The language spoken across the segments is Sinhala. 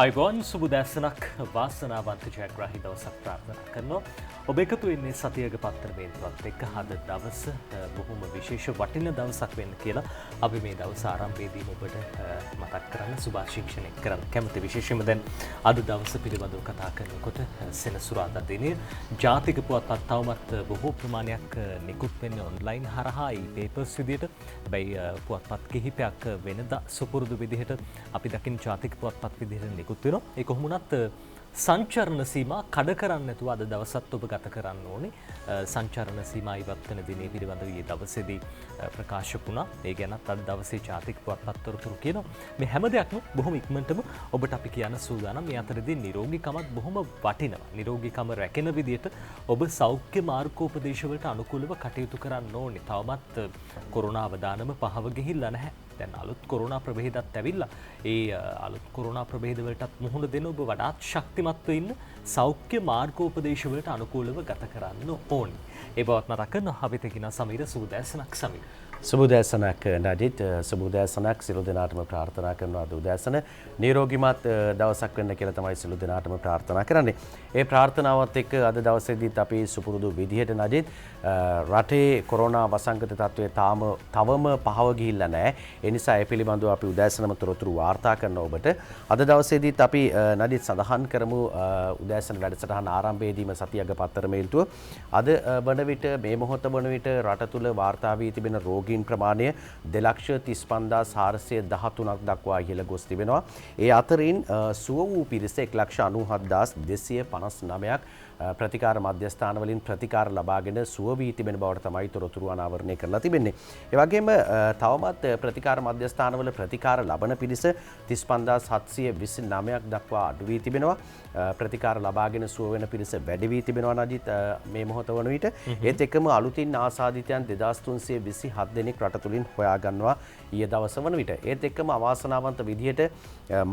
අයිබෝන් සුබදැසනක් වාසනාවන්ත ජයග්‍රාහි දවසක් ප්‍රාර්ථනා කරනවා. ඔබ එකතු වෙන්නේ සතියක පත්තරමේන්තුවත් එක්ක හද දවස බොහොම විශේෂ වටින දවසක් වෙන්න කියලා අපි මේ දවස ආරම්භයේදීම ඔබට මතක් කරන්න සුභාශිංසනය කරන්න කැමති. විශේෂයෙන්ම දැන් අද දවස පිළිබඳව කතා කරනකොට සෙනසුරාදා දිනේ ජාතික පුවත්පත් තවමත් බොහෝ ප්‍රමාණයක් නිකුත් වෙන්නේ ඔන්ලයින් හරහා e-papers විදිහට. හැබැයි පුවත්පත් කිහිපයක් වෙනදා සුපුරුදු විදිහට අපි දකින ජාතික පුවත්පත් විදිහට නිකුත් වෙනවා. ඒ කොහොමුණත් සංචරණ සීමා කඩ කරන්න නැතුව අද දවසත් ඔබ ගත කරන්න ඕනේ. සංචරණ සීමා ඉවත් වෙන දිනේ පිළිබඳව ඊයේ දවසේදී ප්‍රකාශ වුණා. ඒ ගැනත් අද දවසේ ජාතික පුවත්පත් තොරතුරු කියනවා. මේ හැම දෙයක්ම බොහොම ඉක්මනටම ඔබට අපි කියන්න සූදානම්. මේ අතරදී නිරෝගීකමත් බොහොම වටිනවා. නිරෝගීකම රැකෙන විදිහට ඔබ සෞඛ්‍ය මාර්ගෝපදේශ වලට අනුකූලව කටයුතු කරන්න ඕනේ. තවමත් කොරෝනා අවදානම පහව ගිහිල්ලා නැහැ. දැන් අලුත් කොරෝනා ප්‍රභේදත් ඇවිල්ලා ඒ අලුත් කොරෝනා ප්‍රභේද වලටත් මුහුණ දෙන ඔබ වඩාත් ශක්තිමත්ව ඉන්න සෞඛ්‍ය මාර්ගෝපදේශ වලට අනුකූලව ගත කරන්න ඕනේ. ඒ බවත් මතක් කරන අපිට කියන සමීර සුබදැසනක් සමීර. සුබදැසනක් නඩිත් සුබදැසනක් සියලු දෙනාටම ප්‍රාර්ථනා කරනවා. අද උදෑසන නිරෝගීමත් දවසක් වෙන්න කියලා තමයි සියලු දෙනාටම ප්‍රාර්ථනා කරන්නේ. ඒ ප්‍රාර්ථනාවත් එක්ක අද දවසේදීත් අපි සුපුරුදු විදිහට නඩිත් රටේ කොරෝනා වසංගත තත්ත්වය තවම පහව ගිහිල්ලා නැහැ. ඒ නිසා ඒ පිළිබඳව අපි උදෑසනම තොරතුරු වාර්තා කරන ඔබට අද දවසේදීත් අපි නඩිත් සඳහන් කරමු උදෑසන වැඩසටහන ආරම්භයේදීම සතියක පත්තරමේන්තුව අද වන විට මේ මොහොත වන විට රට තුල වාර්තා වී තිබෙන රෝගීන් ප්‍රමාණය 2,35,413ක් දක්වා ඉහළ ගොස් තිබෙනවා. ඒ අතරින් සුව වූ පිරිස 1,97,259ක් ප්‍රතිකාර මධ්‍යස්ථාන වලින් ප්‍රතිකාර ලබාගෙන සුව වී තිබෙන බවට තමයි තොරතුරු අනාවරණය කරලා තිබෙන්නේ. ඒ වගේම තවමත් ප්‍රතිකාර මධ්‍යස්ථාන වල ප්‍රතිකාර ලබන පිරිස 35,729ක් දක්වා අඩු වී තිබෙනවා. ප්‍රතිකාර ලබාගෙන සුව වෙන පිරිස වැඩි වී තිබෙනවා නජිත් මේ මොහොත වන විට. ඒත් එක්කම අලුතින් ආසාදිතයන් 2,327 දෙනෙක් රට තුලින් හොයා ගන්නවා ඊයේ දවස වන විට. ඒත් එක්කම අවාසනාවන්ත විදිහට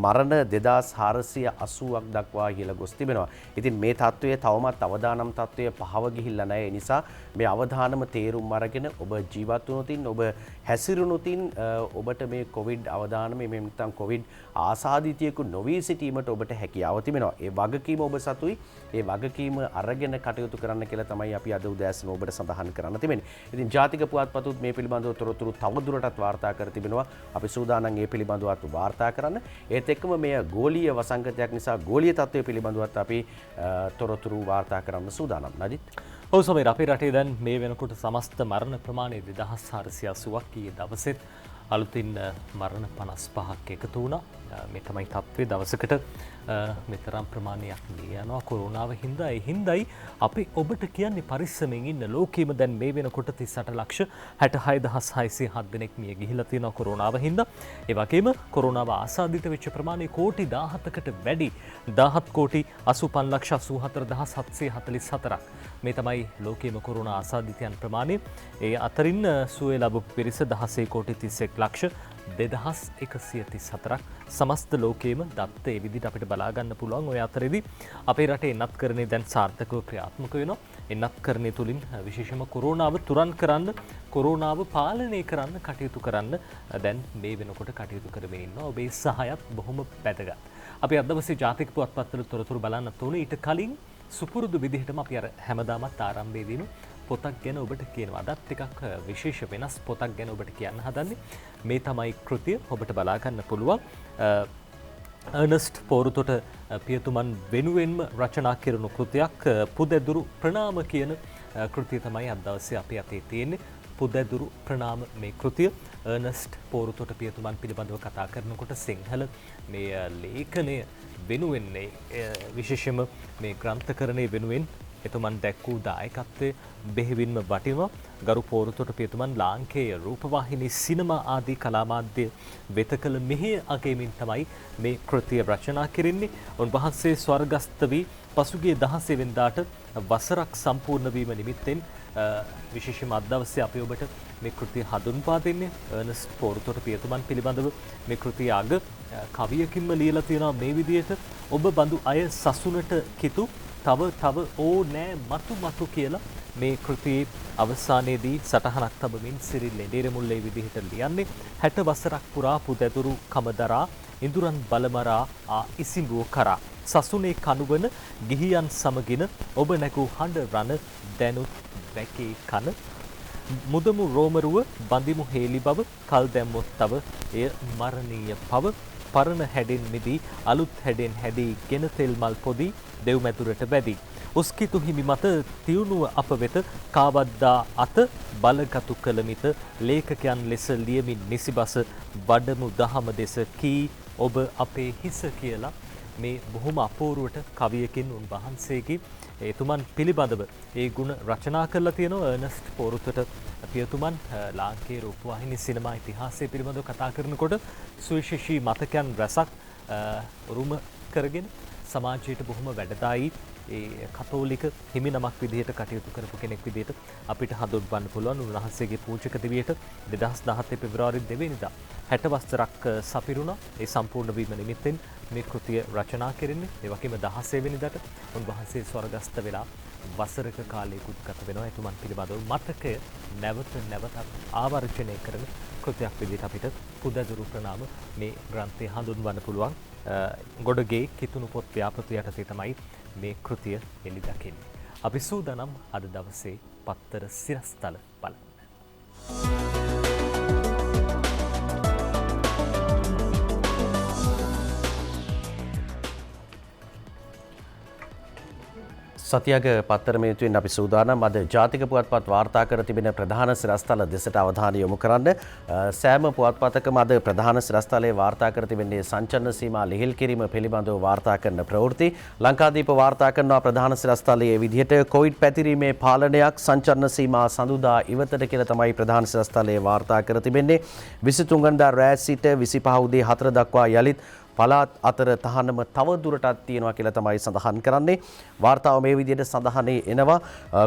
මරණ 2,480ක් දක්වා ඉහළ ගොස් තිබෙනවා. ඉතින් මේ තත්ත්වය තවමත් අවදානම් තත්ත්වය පහව ගිහිල්ලා නැහැ. ඒ නිසා මේ අවධානම තේරුම් අරගෙන ඔබ ජීවත් වුණොතින් ඔබ හැසිරුණොතින් ඔබට මේ කොවිඩ් අවදානම මේ නැත්නම් කොවිඩ් ආසාදිතයෙකු නොවී සිටීමට ඔබට හැකියාව තිබෙනවා. ඒ වගකීම ඔබ සතුයි. ඒ වගකීම අරගෙන කටයුතු කරන්න කියලා තමයි අපි අද උදෑසන ඔබට සඳහන් කරන්න තිබෙන්නේ. ඉතින් ජාතික පුවත්පතුත් මේ පිළිබඳව තොරතුරු තවදුරටත් වාර්තා කර තිබෙනවා. අපි සූදානම් මේ පිළිබඳවත් වාර්තා කරන්න. ඒත් එක්කම මේ ගෝලීය වසංගතයක් නිසා ගෝලීය තත්ත්වය පිළිබඳවත් අපි තොරතුරු වාර්තා කරන්න සූදානම්. නජිත්. ඔව් සමීර, අපේ රටේ දැන් මේ වෙනකොට සමස්ත මරණ ප්‍රමාණය 2,480ක් ඊයේ දවසෙත් අලුතින් මරණ 55ක් එකතු වුණා. මේ තමයි තත්ත්වය. දවසකට මෙතරම් ප්‍රමාණයක් මිය යනවා කොරෝනාව හින්දා. ඒ හින්දායි අපි ඔබට කියන්නේ පරිස්සමෙන් ඉන්න. ලෝකෙම දැන් මේ වෙනකොට 38,66,607 දෙනෙක් මිය ගිහිලා තියෙනවා කොරෝනාව හින්දා. ඒ වගේම කොරෝනාව ආසාදිත වෙච්ච ප්‍රමාණය කෝටි 17කට වැඩි 17,85,84,744ක්. මේ තමයි ලෝකයේම කොරෝනා ආසාදිතයන් ප්‍රමාණය. ඒ අතරින් සුවය ලැබපු පිරිස 16,31,2,134ක්. සමස්ත ලෝකයේම දත්ත ඒ විදිහට අපිට බලා ගන්න පුළුවන්. ඔය අතරේදී අපේ රටේ එන්නත්කරණය දැන් සාර්ථකව ක්‍රියාත්මක වෙනවා. එන්නත්කරණය තුලින් විශේෂයෙන්ම කොරෝනාව තුරන් කරන්න, කොරෝනාව පාලනය කරන්න කටයුතු කරන්න දැන් මේ වෙනකොට කටයුතු කරමින් ඉන්නවා. ඔබේ සහායත් බොහොම වැදගත්. අපි අද දවසේ ජාතික පුවත්පත්වල තොරතුරු බලන්නත් ඕනේ. ඊට කලින් සුපුරුදු විදිහටම අපි අර හැමදාමත් ආරම්භයේදීම පොතක් ගැන ඔබට කියනවා. අදත් ටිකක් විශේෂ වෙනස් පොතක් ගැන ඔබට කියන්න හදන්නේ. මේ තමයි කෘතිය. ඔබට බලා ගන්න පුළුවන්. අර්නස්ට් පෝරුතොට පියතුමන් වෙනුවෙන්ම රචනා කෙරුණු කෘතියක්. පුදැදුරු ප්‍රණාම කියන කෘතිය තමයි අද දවසේ අපි අතේ තියෙන්නේ. පුදැදුරු ප්‍රණාම මේ කෘතිය. අර්නස්ට් පෝරුතොට පියතුමන් පිළිබඳව කතා කරනකොට සිංහල මේ ලේඛනය වෙනුවෙන් විශේෂයෙන්ම මේ ග්‍රන්ථකරණය වෙනුවෙන් එතුමන් දැක්වූ දායකත්වය බෙහෙවින්ම වටිනවා. ගරු පෝරුතොට පියතුමන් ලාංකේය රූපවාහිනී සිනමා ආදී කලාමාධ්‍ය වෙත කළ මෙහෙය අගයමින් තමයි මේ කෘතිය රචනා කෙරෙන්නේ. උන්වහන්සේ ස්වර්ගස්ථ වී පසුගිය 16 වෙනිදාට වසරක් සම්පූර්ණ වීම නිමිත්තෙන් විශේෂයෙන්ම අද දවසේ අපි ඔබට මේ කෘතිය හඳුන්වා දෙන්නේ. අර්නස්ට් පෝරුතොට පියතුමන් පිළිබඳව මේ කෘතිය අග කවියකින්ම ලියලා තියෙනවා මේ විදිහට. ඔබ බඳු අය සසුනට කිතු තව ඕ නෑ මතු කියලා මේ කෘතියේ අවසානයේදී සටහනක් තබමින් සිරිල් ලෙඩේරමුල්ලේ විදිහට ලියන්නේ 60 වසරක් පුරා පුදැදුරු කමදරා ඉඳුරන් බලමරා ඉසිඹුව කරා සසුනේ කනුවන ගිහියන් සමගින ඔබ නැගූ හඬ රණ දැනුත් වැකේ කන මුදමු රෝමරුව බඳිමු හේලි බව කල් දැම්මොත් තව එය මරණීය පව පරණ හැඩෙන් මිදී අලුත් හැඩෙන් හැදී ගෙන තෙල් මල් පොදි දෙව්මැදුරට වැදී උස්කිතු හිමි මත තියුණුව අප වෙත කාවද්දා අත බලගතු කළ මිත ලේඛකයන් ලෙස ලියමින් නිසිබස වඩමු දහම දෙස කී ඔබ අපේ හිස කියලා මේ බොහොම අපූර්වට කවියකින් උන්වහන්සේගේ එතුමන් පිළිබඳව ඒ ගුණ රචනා කරලා තියෙනවා අර්නස්ට් පෝරුතට පියතුමන් ලාංකේය රූපවාහිනී සිනමා ඉතිහාසය පිළිබඳව කතා කරනකොට සුවිශේෂී මතකයන් රැසක් උරුම කරගෙන සමාජයට බොහොම වැඩදායී ඒ කතෝලික හිමිනමක් විදිහට කටයුතු කරපු කෙනෙක් විදිහට අපිට හඳුන්වන්න පුළුවන් උන්වහන්සේගේ පූජක දිවියට 2017 පෙබරවාරි 2 වෙනිදා 60 වසරක් සපිරුණා. ඒ සම්පූර්ණ වීම නිමිත්තෙන් මේ කෘතිය රචනා කෙරෙන්නේ. ඒ වගේම 16 වෙනිදාට උන්වහන්සේ ස්වර්ගස්ත වෙලා වසරක කාලයකට ගත වෙනවා. එතුමන් පිළිබඳව මතකය නැවත නැවතත් ආවර්ජනය කරන කෘතියක් විදිහට අපිට පුදදුරු ප්‍රනාම මේ ග්‍රන්ථය හඳුන්වන්න පුළුවන්. ගොඩගේ කිතුණු පොත් ව්‍යාපෘති යටතේ තමයි මේ කෘතිය එළි දකින්නේ. අපි සූදානම් අද දවසේ පත්තර සිරස්තල බලන්න. සතියක පත්තර මේතුවෙන් අපි සූදානම් අද ජාතික පුවත්පත් වාර්තා කර තිබෙන ප්‍රධාන සිරස්තල දෙසට අවධානය යොමු කරන්න. සෑම පුවත්පතකම අද ප්‍රධාන සිරස්තලයේ වාර්තා කර තිබෙන්නේ සංචලන සීමා ලිහිල් කිරීම පිළිබඳව වාර්තා කරන ප්‍රවෘත්ති. ලංකාදීප වාර්තා කරනවා ප්‍රධාන සිරස්තලයේ විදිහට කොවිඩ් පැතිරීමේ පාලනයක් සංචලන සීමා සඳුදා ඉවතට කියලා තමයි ප්‍රධාන සිරස්තලයේ වාර්තා කර තිබෙන්නේ. 23 වෙනිදා රෑ සිට 25 උදේ 4 දක්වා යලිත් පළාත් අතර තහනම තව දුරටත් තියෙනවා කියලා තමයි සඳහන් කරන්නේ. වාර්තාව මේ විදිහට සඳහනේ එනවා.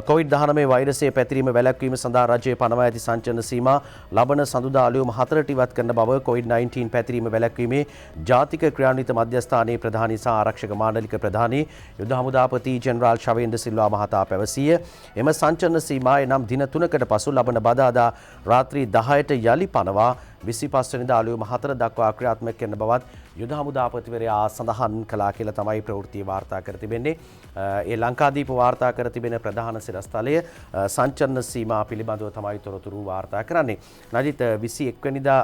COVID-19 වෛරසයේ පැතිරීම වැළැක්වීම සඳහා රජයේ පනවා ඇති සංචලන සීමා ලබන සඳුදා අලුයම 4ට ඉවත් කරන බව COVID-19 පැතිරීම වැළැක්වීමේ ජාතික ක්‍රියාන්විත මධ්‍යස්ථානයේ ප්‍රධානී සහ ආරක්ෂක මාණ්ඩලික ප්‍රධානී යුද හමුදාපති ජෙනරාල් ශවේන්ද්‍ර සිල්වා මහතා පැවසීය. එම සංචලන සීමා එනම් දින 3කට පසු ලබන බදාදා රාත්‍රී 10ට යලි පනවා 25 වෙනිදා අලුයම 4 දක්වා ක්‍රියාත්මක කරන බවත් යුද හමුදාපතිවරයා සඳහන් කළා කියලා තමයි ප්‍රවෘත්තිය වාර්තා කර තිබෙන්නේ. ඒ ලංකාදීප වාර්තා කර තිබෙන ප්‍රධාන සිරස්තලය සංචලන සීමා පිළිබඳව තමයි තොරතුරු වාර්තා කරන්නේ. නජිත් 21 වෙනිදා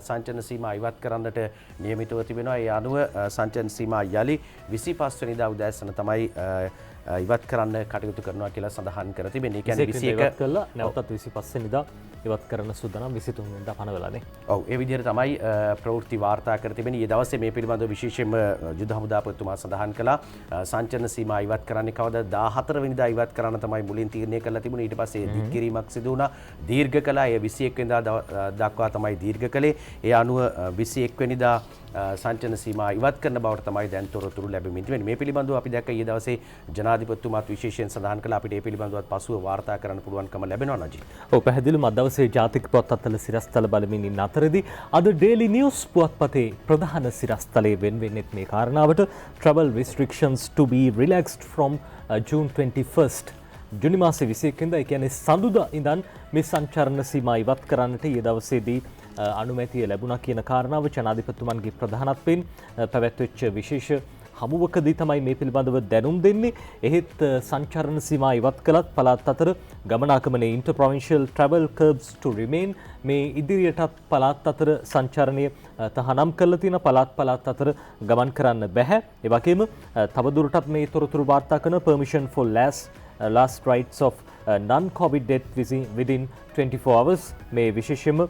සංචලන සීමා ඉවත් කරන්නට නියමිතව තිබෙනවා. ඒ අනුව සංචලන සීමා යලි 25 වෙනිදා උදෑසන තමයි ඉවත් කරන්න කටයුතු කරනවා කියලා සඳහන් කර තිබෙන්නේ. ඒ කියන්නේ 21 ඉවත් කළා නැවතත් 25 වෙනිදා ඉවත් කරන සූදානම් 23 වෙනිදා පනවලානේ. ඔව් ඒ විදිහට තමයි ප්‍රවෘත්ති වාර්තා කර තිබෙන්නේ. ඊ දවසේ මේ පිළිබඳව විශේෂයෙන්ම යුද හමුදාපතිතුමා සඳහන් කළා සංචලන සීමා ඉවත් කරන්නේ කවදාද 14 වෙනිදා ඉවත් කරන්න තමයි මුලින් තීරණය කරලා තිබුණේ. ඊට පස්සේ දික් කිරීමක් සිදු වුණා. දීර්ඝ කළා. ඒ 21 වෙනිදා දක්වා තමයි දීර්ඝ කළේ. ඒ අනුව 21 වෙනිදා සංචලන සීමා ඉවත් කරන බවට තමයි දැන් තොරතුරු ලැබෙමින් තිබෙන්නේ. මේ පිළිබඳව අපි දැක්ක ඊ දවසේ ජනාධිපතිතුමාත් විශේෂයෙන් සඳහන් කළා අපිට මේ පිළිබඳවත් පසුව වාර්තා කරන්න පුළුවන්කම ලැබෙනවා නජි. ඔව් පැහැදිලිවම අද දවසේ ජාතික පුවත්පත්වල සිරස්තල බලමින් ඉන්න අතරදී අද ඩේලි නිවුස් පුවත්පතේ ප්‍රධාන සිරස්තලයේ වෙන්වෙන්නේත් මේ කාරණාවට travel restrictions to be relaxed from June 21st. ජුනි මාසේ 21 වෙනිදා ඒ කියන්නේ සඳුදා ඉඳන් මේ සංචරණ සීමා ඉවත් කරන්නට ඊ දවසේදී අනුමැතිය ලැබුණා කියන කාරණාව ජනාධිපතිතුමන්ගේ ප්‍රධානත්වයෙන් පැවැත්වෙච්ච විශේෂ හමුවකදී තමයි මේ පිළිබඳව දැනුම් දෙන්නේ. එහෙත් සංචරණ සීමා ඉවත් කළත් පළාත් අතර ගමනාගමනයේ inter provincial travel curbs to remain මේ ඉදිරියටත් පළාත් අතර සංචරණය තහනම් කරලා තියෙන පළාත් අතර ගමන් කරන්න බැහැ. ඒ වගේම තවදුරටත් මේ තොරතුරු වාර්තා කරන permission for last rights of non-COVID death within 24 hours මේ විශේෂයෙන්ම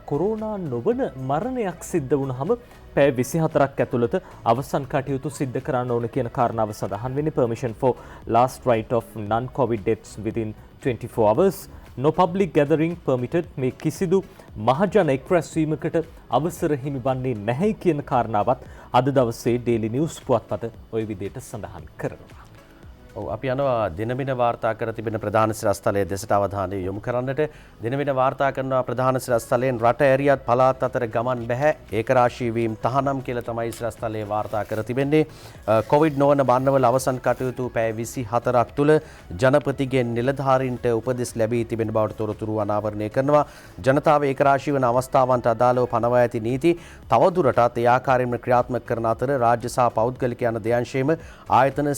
කොරෝනා නොවන මරණයක් සිද්ධ වුණාම පැය 24ක් ඇතුළත අවසන් කටයුතු සිද්ධ කරන්න ඕන කියන කාරණාව සඳහන් වෙන්නේ. permission for last right of non-COVID deaths within 24 hours. no public gathering permitted. මේ කිසිදු මහජන එක්රැස්වීමකට අවසර හිමි වන්නේ නැහැ කියන කාරණාවත් අද දවසේ ඩේලි නිවුස් පුවත්පත ওই විදිහට සඳහන් කරනවා. අපි යනවා දිනමින වාර්තා කර තිබෙන ප්‍රධාන සිරස්තලයේ දෙසට අවධානය යොමු කරන්නට. දිනමින වාර්තා කරනවා ප්‍රධාන සිරස්තලයෙන් රට ඇරියත් පළාත් අතර ගමන් බැහැ ඒකරාශී වීම තහනම් කියලා තමයි සිරස්තලයේ වාර්තා කර තිබෙන්නේ. කොවිඩ් නොවන බන්නවල අවසන් කටයුතු පැය 24ක් තුල ජනපතිගෙන් නිලධාරීන්ට උපදෙස් ලැබී තිබෙන බවට තොරතුරු අනාවරණය කරනවා. ජනතාව ඒකරාශී වන අවස්ථාවන්ට අදාළව පනවා ඇති නීති තවදුරටත් ඒ ආකාරයෙන්ම ක්‍රියාත්මක කරන අතර රාජ්‍ය සහ පෞද්ගලික යන දෙයන්ශයේම ආයතන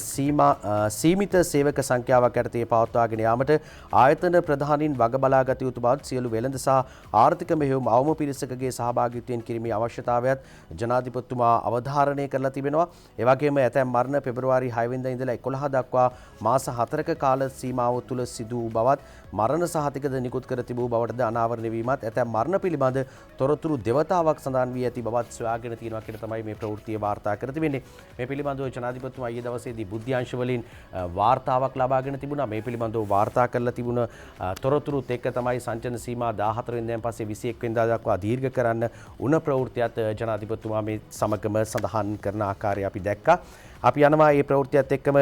සීමිත සේවක සංඛ්‍යාවක් යටතේ පවත්වාගෙන යාමට ආයතන ප්‍රධානීන් වග බලාගත යුතු බවත් සියලු වෙළඳ සහ ආර්ථික මෙහෙයුම් අවම පිරිසකගේ සහභාගීත්වයෙන් කිරීමේ අවශ්‍යතාවයත් ජනාධිපතිතුමා අවධාරණය කරලා තිබෙනවා. ඒ වගේම ඇතැම් මරණ පෙබරවාරි 6 වෙනිදා ඉඳලා 11 දක්වා මාස 4ක කාල සීමාව තුළ සිදු වූ බවත් මරණ සහතිකද නිකුත් කර තිබූ බවටද අනාවරණය වීමත් ඇතැම් මරණ පිළිබඳ තොරතුරු දෙවතාවක් සඳහන් වී ඇති බවත් සොයාගෙන තියෙනවා කියලා තමයි මේ ප්‍රවෘත්තිය වාර්තා කර තිබෙන්නේ. මේ පිළිබඳව ජනාධිපතිතුමා ඊයේ දවසේදී බුද්ධ්‍යාංශ වලින් වාර්තාවක් ලබාගෙන තිබුණා. මේ පිළිබඳව වාර්තා කරලා තිබුණ තොරතුරුත් එක්ක තමයි සංචලන සීමා 14 වෙනිදාන් පස්සේ 21 වෙනිදා දක්වා දීර්ඝ කරන්න උණ ප්‍රවෘත්තියත් ජනාධිපතිතුමා මේ සමගම සඳහන් කරන ආකාරය අපි දැක්කා. අපි යනවා මේ ප්‍රවෘත්තියත් එක්කම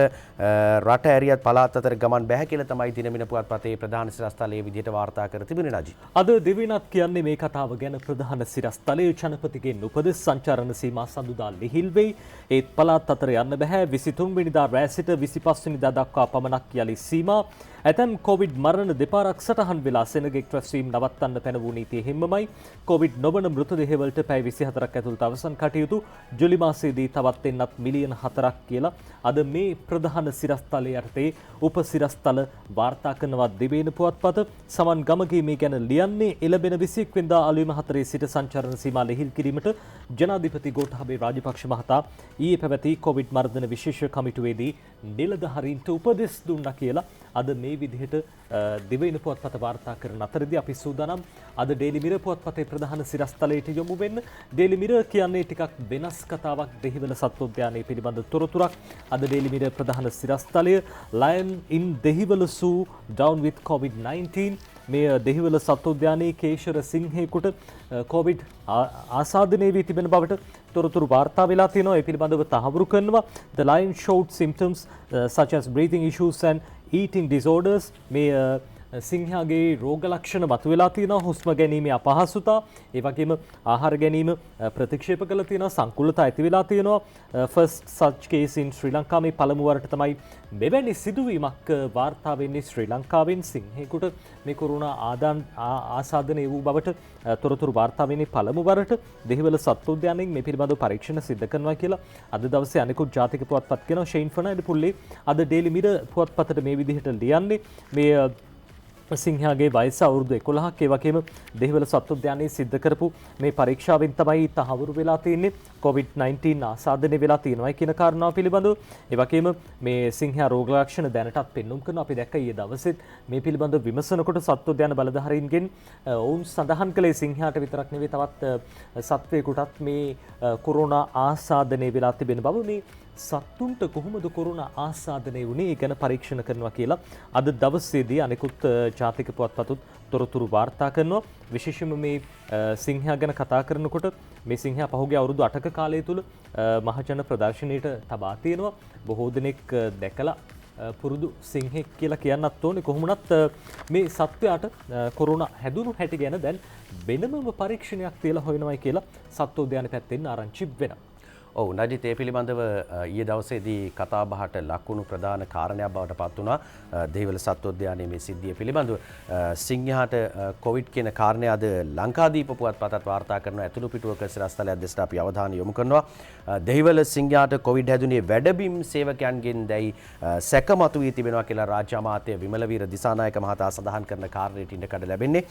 රට ඇරියත් පළාත් අතර ගමන් බැහැ කියලා තමයි දිනමින පුවත්පතේ ප්‍රධාන සිරස්තලයේ විදිහට වාර්තා කර තිබුණේ නජි. අද දෙවිනත් කියන්නේ මේ කතාව ගැන ප්‍රධාන සිරස්තලයේ ජනපතිගෙන් උපදෙස් සංචාරන සීමා සඳුදා ලිහිල් වෙයි. ඒත් පළාත් අතර යන්න බැහැ 23 වෙනිදා රෑ සිට 25 වෙනිදා දක්වා පමණක් යලි සීමා. ඇතැම් කොවිඩ් මරණ දෙපාරක් සටහන් වෙලා සෙනග එක්රැස්වීම් නවත්තන්න පැන වූ නීතිය හිම්මමයි. කොවිඩ් නොවන මෘතදේහවලට පැය 24ක් ඇතුළත අවසන් කටයුතු ජුලි මාසයේදී තවත් එන්නත් මිලියන 4ක් කියලා අද මේ ප්‍රධාන සිරස්තලයේ යටතේ උපසිරස්තල වාර්තා කරනවා දිවයින පුවත්පත. සමන් ගමගේ මේ ගැන ලියන්නේ එළබෙන 21 වෙනිදා අලුයම 4 සිට සංචාරන සීමා ලිහිල් කිරීමට ජනාධිපති ගෝඨාභය රාජපක්ෂ මහතා ඊයේ පැවති කොවිඩ් මර්ධන විශේෂ කමිටුවේදී නිලධාරීන්ට උපදෙස් දුන්නා කියලා අද මේ විදිහට දිවයින පුවත්පත වාර්තා කරන අතරදී අපි සූදානම් අද ඩේලි මිරර් පුවත්පතේ ප්‍රධාන සිරස්තලයට යොමු වෙන්න. ඩේලි මිරර් කියන්නේ ටිකක් වෙනස් කතාවක් දෙහිවල සත්වෝද්‍යානයේ පිළිබඳ තොරතුරක්. අද ඩේලි මිරර් ප්‍රධාන සිරස්තලය Lion in Dehiwala Zoo down with COVID-19. මේ දෙහිවල සත්වෝද්‍යානයේ කේශර සිංහයෙකුට කොවිඩ් ආසාදනය වී තිබෙන බවට තොරතුරු වාර්තා වෙලා තියෙනවා. ඒ පිළිබඳව තහවුරු කරනවා. The lion showed symptoms such as breathing issues and eating disorders. මේ සිංහයාගේ රෝග ලක්ෂණ මතුවලා තියෙනවා. හුස්ම ගැනීමේ අපහසුතා, ඒ වගේම ආහාර ගැනීම ප්‍රතික්ෂේප කළා තියෙනවා. සංකුලතා ඇති වෙලා තියෙනවා. first such case in ශ්‍රී ලංකා. මේ පළමු වරට තමයි මෙවැනි සිදුවීමක් වාර්තා වෙන්නේ ශ්‍රී ලංකාවෙන්. සිංහෙකුට මේ කොරෝනා ආසාදනය වූ බවට තොරතුරු වාර්තා වෙන්නේ පළමු වරට. දෙහිවල සත්වෝද්‍යානයෙන් මේ පිළිබඳව පරීක්ෂණ සිදු කරනවා කියලා අද දවසේ අනෙකුත් ජාතික පුවත්පත් කියනවා. ෂෙයින් ෆර්නෑන්ඩ් පුල්ලේ අද ඩේලි මිරර් පුවත්පතට මේ විදිහට ලියන්නේ. මේ සිංහයාගේ වයස අවුරුදු 11ක්. ඒ වගේම දෙහිවල සත්වෝද්‍යානයේ සිද්ධ කරපු මේ පරීක්ෂාවෙන් තමයි තහවුරු වෙලා තියෙන්නේ COVID-19 ආසාදනය වෙලා තියෙනවා කියන කාරණාව පිළිබඳව. ඒ වගේම මේ සිංහයා රෝග ලක්ෂණ දැනටත් පෙන්눔 කරනවා. අපි දැක්ක ඊයේ දවසෙත් මේ පිළිබඳව විමසනකොට සත්වෝද්‍යාන බලධාරීන්ගෙන් ඔවුන් සඳහන් කළේ සිංහයාට විතරක් නෙවෙයි තවත් සත්වයෙකුටත් මේ කොරෝනා ආසාදනය වෙලා තිබෙන බව. මේ සත්තුන්ට කොහොමද කොරෝනා ආසාදනය වුණේ ඒ ගැන පරීක්ෂණ කරනවා කියලා අද දවසේදී අනෙකුත් ජාතික පුවත්පතුත් තොරතුරු වාර්තා කරනවා. විශේෂයෙන්ම මේ සිංහයා ගැන කතා කරනකොට මේ සිංහයා පහුගිය අවුරුදු 8ක කාලය තුල මහජන ප්‍රදර්ශනයට තබා තියෙනවා. බොහෝ දෙනෙක් දැකලා පුරුදු සිංහෙක් කියලා කියන්නත් ඕනේ. කොහොමුණත් මේ සත්වයාට කොරෝනා හැදුණු හැටි ගැන දැන් වෙනමම පරීක්ෂණයක් තියලා හොයනවායි කියලා සත්වෝද්‍යාන පැත්තෙන් ආරංචි වෙනවා. ඔව් නජිත් ඒ පිළිබඳව ඊයේ දවසේදී කතාබහට ලක්වුණු ප්‍රධාන කාරණයක් බවට පත් වුණා දෙහිවල සත්වෝද්‍යානයේ මේ සිද්ධිය පිළිබඳව. සිංහයාට කොවිඩ් කියන කාරණය අද ලංකාදීප පුවත්පතත් වාර්තා කරන ඇතුළු පිටුවක සිරස්තලයක් දෙසට අපි අවධානය යොමු කරනවා. දෙහිවල සිංහයාට කොවිඩ් හැදුනේ වැඩබිම් සේවකයන්ගෙන් දැයි සැක මතුවී තිබෙනවා කියලා රාජ්‍ය අමාත්‍ය විමලවීර දිසානායක මහතා සඳහන් කරන කාරණයට ඉඩකඩ ලැබෙන්නේ.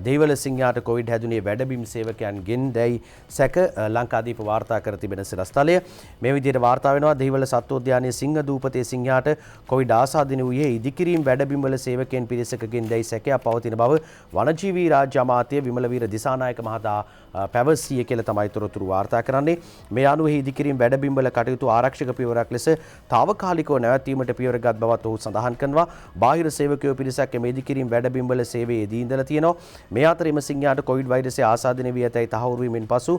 දෙහිවල සිංහයාට කොවිඩ් හැදුනේ වැඩබිම් සේවකයන්ගෙන් දැයි සැක ලංකාදීප වාර්තා කර තිබෙන සිරස්තලය මේ විදිහට වාර්තා වෙනවා. දෙහිවල සත්වෝද්‍යානයේ සිංහ දූපතේ සිංහයාට කොවිඩ් ආසාදනය වූයේ ඉදිකිරීම් වැඩබිම්වල සේවකයන් පිරිසකගෙන් දැයි සැකයක් පවතින බව වනජීවී රාජ්‍ය අමාත්‍ය විමලවීර දිසානායක මහතා පැවසිය කියලා තමයි තොරතුරු වාර්තා කරන්නේ. මේ අනුව ඉදිකිරීම් වැඩබිම්වල කටයුතු ආරක්ෂක පියවරක් ලෙස తాවකාලිකව නැවැත්වීමට පියවරගත් බවත් ඔහු සඳහන් කරනවා. බාහිර සේවකයෝ පිරිසක් මේ ඉදිකිරීම් වැඩබිම්වල සේවයේ යෙදී ඉඳලා තියෙනවා. මේ අතර එම සිංහයාට කොවිඩ් වෛරසය ආසාදනය වී ඇතැයි තහවුරු වීමෙන් පසු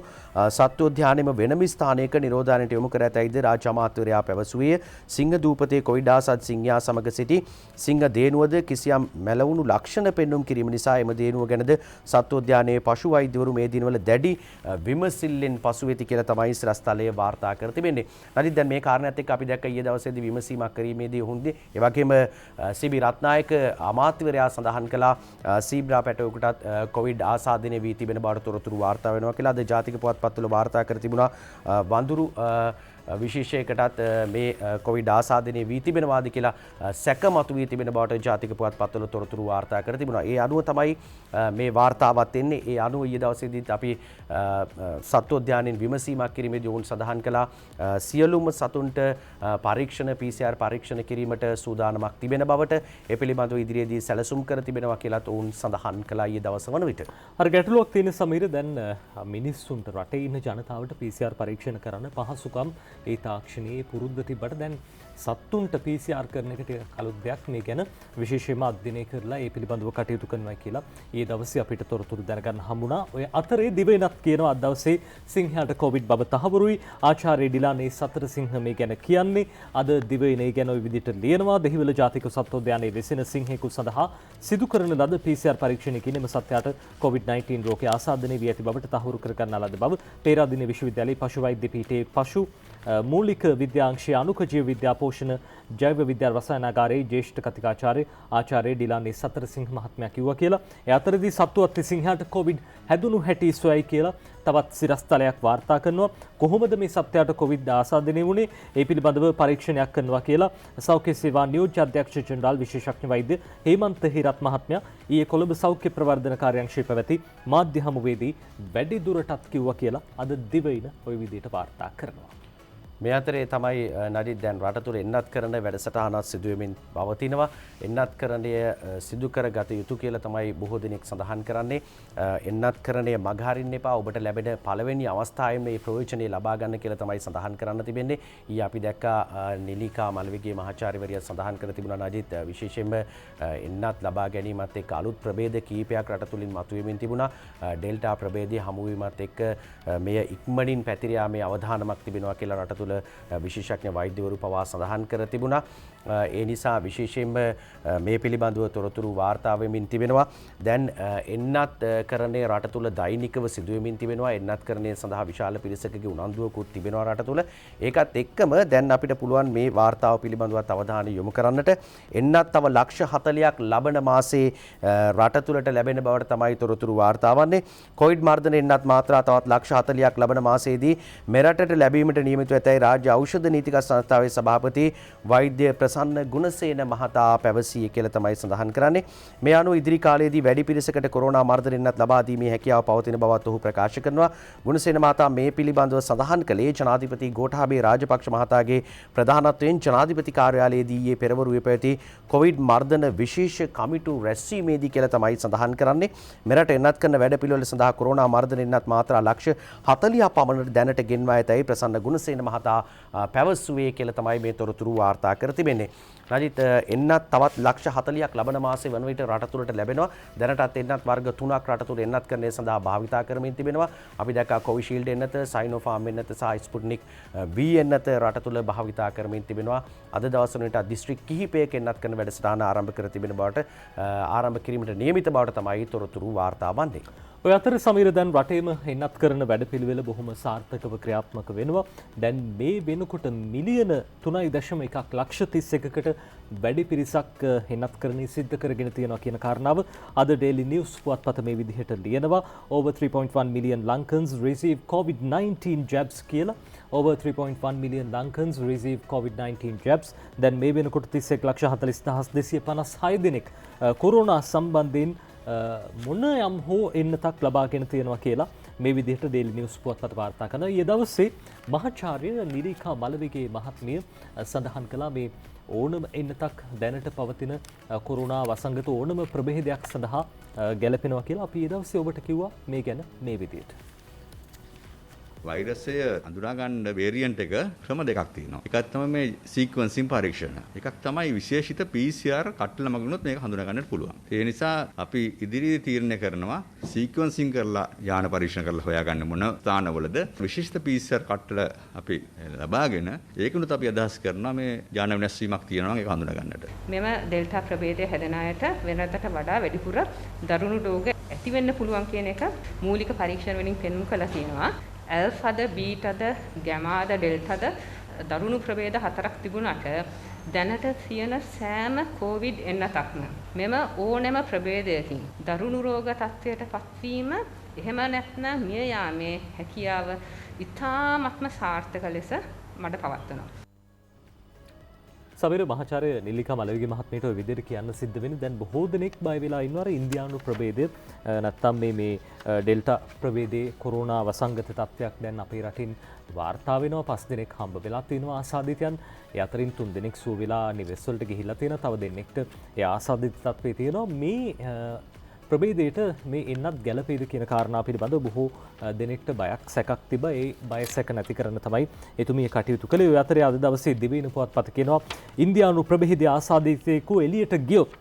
සත්වෝද්‍යානයේම වෙනම ස්ථානයක තාවකාලික නිරෝධානයට යොමු කර ඇතැයිද රාජ්‍ය අමාත්‍යවරයා පැවසුවේ. සිංහ දූපතේ කොවිඩ් ආසාද සිංහයා සමග සිටි සිංහ දේනුවද කිසියම් මැලවුණු ලක්ෂණ පෙන්නුම් කිරීම නිසා එම දේනුව ගැනද සත්වෝද්‍යානයේ පශු වෛද්‍යවරු මේ දිනවල දැඩි විමසිල්ලෙන් පසු වෙති කියලා තමයි සිරස්තලයේ වාර්තා කර තිබෙන්නේ. නදිත් දැන් මේ කාරණාත් එක්ක අපි දැක්ක ඊයේ දවසේදී විමසීමක් කිරීමේදී ඔවුන්ගේ ඒ වගේම සීබී රත්නායක අමාත්‍යවරයා සඳහන් කළා සීබ්‍රා පැටවුකටත් කොවිඩ් ආසාදනය වී තිබෙන බවට තොරතුරු වාර්තා වෙනවා කියලා. අද ජාතික පුවත්පත්වල වාර්තා කර තිබුණා වඳුරු විශේෂයකටත් මේ කොවිඩ් ආසාදනය වී තිබෙනවාද කියලා සැක මතු වී තිබෙන බවට ජාතික පුවත්පත්වල තොරතුරු වාර්තා කර තිබුණා. ඒ අනුව තමයි මේ වාර්තාවත් එන්නේ. ඒ අනුව ඊයේ දවසේදීත් අපි සත්වෝද්‍යානයෙන් විමසීමක් කිරීමේදී ඔවුන් සඳහන් කළා සියලුම සතුන්ට පරීක්ෂණ PCR පරීක්ෂණ කිරීමට සූදානමක් තිබෙන බවට ඒ පිළිබඳව ඉදිරියේදී සැලසුම් කර තිබෙනවා කියලාත් ඔවුන් සඳහන් කළා ඊයේ දවස වන විට. අර ගැටලුවක් තියෙන සමීර දැන් මිනිස්සුන්ට රටේ ඉන්න ජනතාවට PCR පරීක්ෂණ කරන්න පහසුකම් ඒ තාක්ෂණයේ පුරුද්ද තිබ්බට දැන් සත්තුන්ට PCR කරන එකට අලුත් දෙයක්. මේ ගැන විශේෂයෙන්ම අධ්‍යයනය කරලා ඒ පිළිබඳව කටයුතු කරනවා කියලා ඊයේ දවසේ අපිට තොරතුරු දැනගන්න හම්බුණා. ඔය අතරේ දිවයිනත් කියනවා අද දවසේ සිංහයාට කොවිඩ් බව තහවුරුයි. ආචාර්ය ඩිලානේ සතර සිංහ මේ ගැන කියන්නේ. අද දිවයිනේ ගැන ওই විදිහට ලියනවා. දෙහිවල ජාතික සත්වෝද්‍යානයේ වෙසෙන සිංහෙකු සඳහා සිදු කරන ලද PCR පරීක්ෂණයකින් එම සත්‍යයට COVID-19 රෝගය ආසාදනය වී ඇති බවට තහවුරු කර ගන්නා ලද බව පේරාදෙණිය විශ්වවිද්‍යාලයේ පශු වෛද්‍ය පීඨයේ පශු මූලික විද්‍යාංශයේ අනුක ජීව විද්‍යා පෝෂණ ජෛව විද්‍යා රසායනාගාරයේ ජ්‍යෙෂ්ඨ කතිකාචාර්ය ආචාර්ය ඩිලානේ සතරසිංහ මහත්මයා කිව්වා කියලා. ඒ අතරදී සත්තුවත් සිංහයාට කොවිඩ් හැදුණු හැටි සොයයි කියලා තවත් සිරස්තලයක් වාර්තා කරනවා. කොහොමද මේ සත්‍යයට කොවිඩ් ආසාදනය වුණේ? ඒ පිළිබඳව පරීක්ෂණයක් කරනවා කියලා සෞඛ්‍ය සේවා නියෝජ්‍ය අධ්‍යක්ෂ ජෙනරාල් විශේෂඥ වෛද්‍ය හේමන්ත හිරත් මහත්මයා ඊයේ කොළඹ සෞඛ්‍ය ප්‍රවර්ධන කාර්යාංශයේ පැවති මාධ්‍ය හමුවේදී වැඩි දුරටත් කිව්වා කියලා අද දිවයින ওই විදිහට වාර්තා කරනවා. මේ අතරේ තමයි නඩි දැන් රට තුළ එන්නත් කරන වැඩසටහනක් සිදු වෙමින් පවතිනවා. එන්නත් කරණය සිදු කරගත යුතු කියලා තමයි බොහෝ දෙනෙක් සඳහන් කරන්නේ. එන්නත් කරණය මගහරින්න එපා. ඔබට ලැබෙන පළවෙනි අවස්ථාවේ මේ ප්‍රයෝජනෙ ලබා ගන්න කියලා තමයි සඳහන් කරන්න තිබෙන්නේ. ඊයේ අපි දැක්කා නිලිකා මල්විගේ මහාචාර්යවරිය සඳහන් කර තිබුණා නඩිත් විශේෂයෙන්ම එන්නත් ලබා ගැනීමත් එක්ක අලුත් ප්‍රභේද කීපයක් රට තුලින් මතුවෙමින් තිබුණා. ඩෙල්ටා ප්‍රභේදයේ හමු වීමත් එක්ක මෙය ඉක්මනින් පැතිර යාමේ අවධානමක් තිබෙනවා කියලා රට තුල විශේෂඥ වෛද්‍යවරු පවා සඳහන් කර තිබුණා. ඒ නිසා විශේෂයෙන්ම මේ පිළිබඳව තොරතුරු වාර්තා වෙමින් තිබෙනවා. දැන් එන්නත් කරණේ රට තුල දෛනිකව සිදු වෙමින් තිබෙනවා. එන්නත් කරණේ සඳහා විශාල පිරිසකගේ උනන්දුවකුත් තිබෙනවා රට තුල. ඒකත් එක්කම දැන් අපිට පුළුවන් මේ වාර්තාව පිළිබඳව අවධානය යොමු කරන්නට. එන්නත් තව ලක්ෂ 40ක් ලබන මාසේ රට තුලට ලැබෙන බවට තමයි තොරතුරු වාර්තා වන්නේ. කොවිඩ් මර්ධන එන්නත් මාත්‍රා තවත් ලක්ෂ 40ක් ලබන මාසයේදී මෙරටට ලැබීමට නියමිතව ඇතැයි රාජ්‍ය ඖෂධ නීතික සංස්ථාවේ සභාපති වෛද්‍ය ප්‍රසන්න ගුණසේන මහතා පැවසිය කියලා තමයි සඳහන් කරන්නේ. මේ අනුව ඉදිරි කාලයේදී වැඩි පිරිසකට කොරෝනා මර්ධනයත් ලබා දීමේ හැකියාව පවතින බවත් ඔහු ප්‍රකාශ කරනවා. ගුණසේන මහතා මේ පිළිබඳව සඳහන් කළේ ජනාධිපති ගෝඨාභය රාජපක්ෂ මහතාගේ ප්‍රධානත්වයෙන් ජනාධිපති කාර්යාලයේදී ඊයේ පෙරවරුවේ පැවති කොවිඩ් මර්ධන විශේෂ කමිටු රැස්වීමේදී කියලා තමයි සඳහන් කරන්නේ. මෙරට එන්නත් කරන වැඩපිළිවෙල සඳහා කොරෝනා මර්ධනයත් මාත්‍රා ලක්ෂ 40 පමණ දැනට ගෙන්වා ඇතැයි ප්‍රසන්න ගුණසේන මහතා පැවසුවේ කියලා තමයි මේ තොරතුරු වාර්තා කර තිබෙන්නේ. නජිත් එන්නත් තවත් ලක්ෂ 40ක් ලබන මාසේ වන විට රට තුළට ලැබෙනවා. දැනටත් එන්නත් වර්ග 3ක් රට තුළ එන්නත් කරන්නේ සඳහා භාවිතා කරමින් තිබෙනවා. අපි දැක්කා කොවිෂීල්ඩ් එන්නත, සයිනෝෆාර්ම් එන්නත සහ ස්පුට්නික් V එන්නත රට තුළ භාවිතා කරමින් තිබෙනවා. අද දවස් වන විට දිස්ත්‍රික් කිහිපයක එන්නත් කරන වැඩසටහන ආරම්භ කර තිබෙන බවට ආරම්භ කිරීමට නියමිත බවට තමයි තොරතුරු වාර්තා වන්නේ. ඔය අතර සමීර දැන් රටේම එන්නත් කරන වැඩපිළිවෙල බොහොම සාර්ථකව ක්‍රියාත්මක වෙනවා. දැන් මේ වෙනකොට මිලියන 3.1 ලක්ෂ 31කට වැඩි පිරිසක් එන්නත් කරණය සිද්ධ කරගෙන තියෙනවා කියන කාරණාව අද Daily News පුවත්පත මේ විදිහට ලියනවා. Over 3.1 million Lankans receive COVID-19 jabs කියලා. Over 3.1 million Lankans receive COVID-19 jabs. දැන් මේ වෙනකොට 31,40,256 දෙනෙක් කොරෝනා සම්බන්ධයෙන් මොන යම් හෝ එන්නතක් ලබාගෙන තියෙනවා කියලා මේ විදිහට Daily News පුවත්පත වාර්තා කරනවා. ඊයේ දවසේ මහාචාර්ය නිලිකා මලවිගේ මහත්මිය සඳහන් කළා මේ ඕනම එන්නතක් දැනට පවතින කොරෝනා වසංගත ඕනම ප්‍රභේදයක් සඳහා ගැලපෙනවා කියලා. අපි ඊයේ දවසේ ඔබට කිව්වා මේ ගැන මේ විදිහට. වෛරසය අඳුනා ගන්න වේරියන්ට් එක ක්‍රම දෙකක් තියෙනවා. එකක් තමයි මේ සීක්වෙන්සින් පරීක්ෂණ. එකක් තමයි විශේෂිත PCR කට්ටල මගිනුත් මේක හඳුනා ගන්නට පුළුවන්. ඒ නිසා අපි ඉදිරියේ තීරණය කරනවා සීක්වෙන්සින් කරලා යාන පරීක්ෂණ කරලා හොයාගන්න මොන ස්ථානවලද විශේෂිත PCR කට්ටල අපි ලබාගෙන ඒකනුත් අපි අදහස් කරනවා මේ යාන වෙනස්වීමක් තියෙනවා ඒක හඳුනා ගන්නට. මෙම ඩෙල්ටා ප්‍රභේදය හැදෙන අයට වෙනදට වඩා වැඩිපුර දරුණු රෝග ඇති වෙන්න පුළුවන් කියන එක මූලික පරීක්ෂණ වලින් පෙන්වු කළා තියෙනවා. ඇල්ෆාද, බීටාද, ගැමාද, ඩෙල්ටාද දරුණු ප්‍රභේද 4ක් තිබුණාට දැනට තියෙන සෑම කොවිඩ් එන්නතක්ම මෙම ඕනෑම ප්‍රභේදයකින් දරුණු රෝග තත්ත්වයට පත්වීම එහෙම නැත්නම් මිය යාමේ හැකියාව ඉතාමත්ම සාර්ථක ලෙස මට පවත්වනවා. සමීර මහාචාර්ය නිල්ලිකා මලවිගේ මහත්මියට ඔය විදිහට කියන්න සිද්ධ වෙන්නේ දැන් බොහෝ දෙනෙක් බය වෙලා ඉන්නවා ඉන්දියානු ප්‍රභේදය නැත්තම් මේ ඩෙල්ටා ප්‍රභේදයේ කොරෝනා වසංගත තත්ත්වයක් දැන් අපේ රටින් වාර්තා වෙනවා 5 දෙනෙක් හම්බ වෙලා තිනවා ආසාදිතයන්. ඒ අතරින් 3 දෙනෙක් සුව වෙලා නිවෙස් වලට ගිහිල්ලා තියෙනවා. තව දෙන්නෙක්ට ඒ ආසාදිත තත්ත්වේ තියෙනවා. මේ ප්‍රභේදයට මේ එන්නත් ගැළපෙයිද කියන කාරණා පිළිබඳව බොහෝ දෙනෙක්ට බයක් සැකක් තිබ්බා. ඒ බය සැක නැති කරන්න තමයි එතුමිය කටයුතු කළේ. ඔය අතරේ අද දවසේ දිවයින පුවත්පත කියනවා ඉන්දියානු ප්‍රභේදය ආසාදිතයෙකු එළියට ගියොත්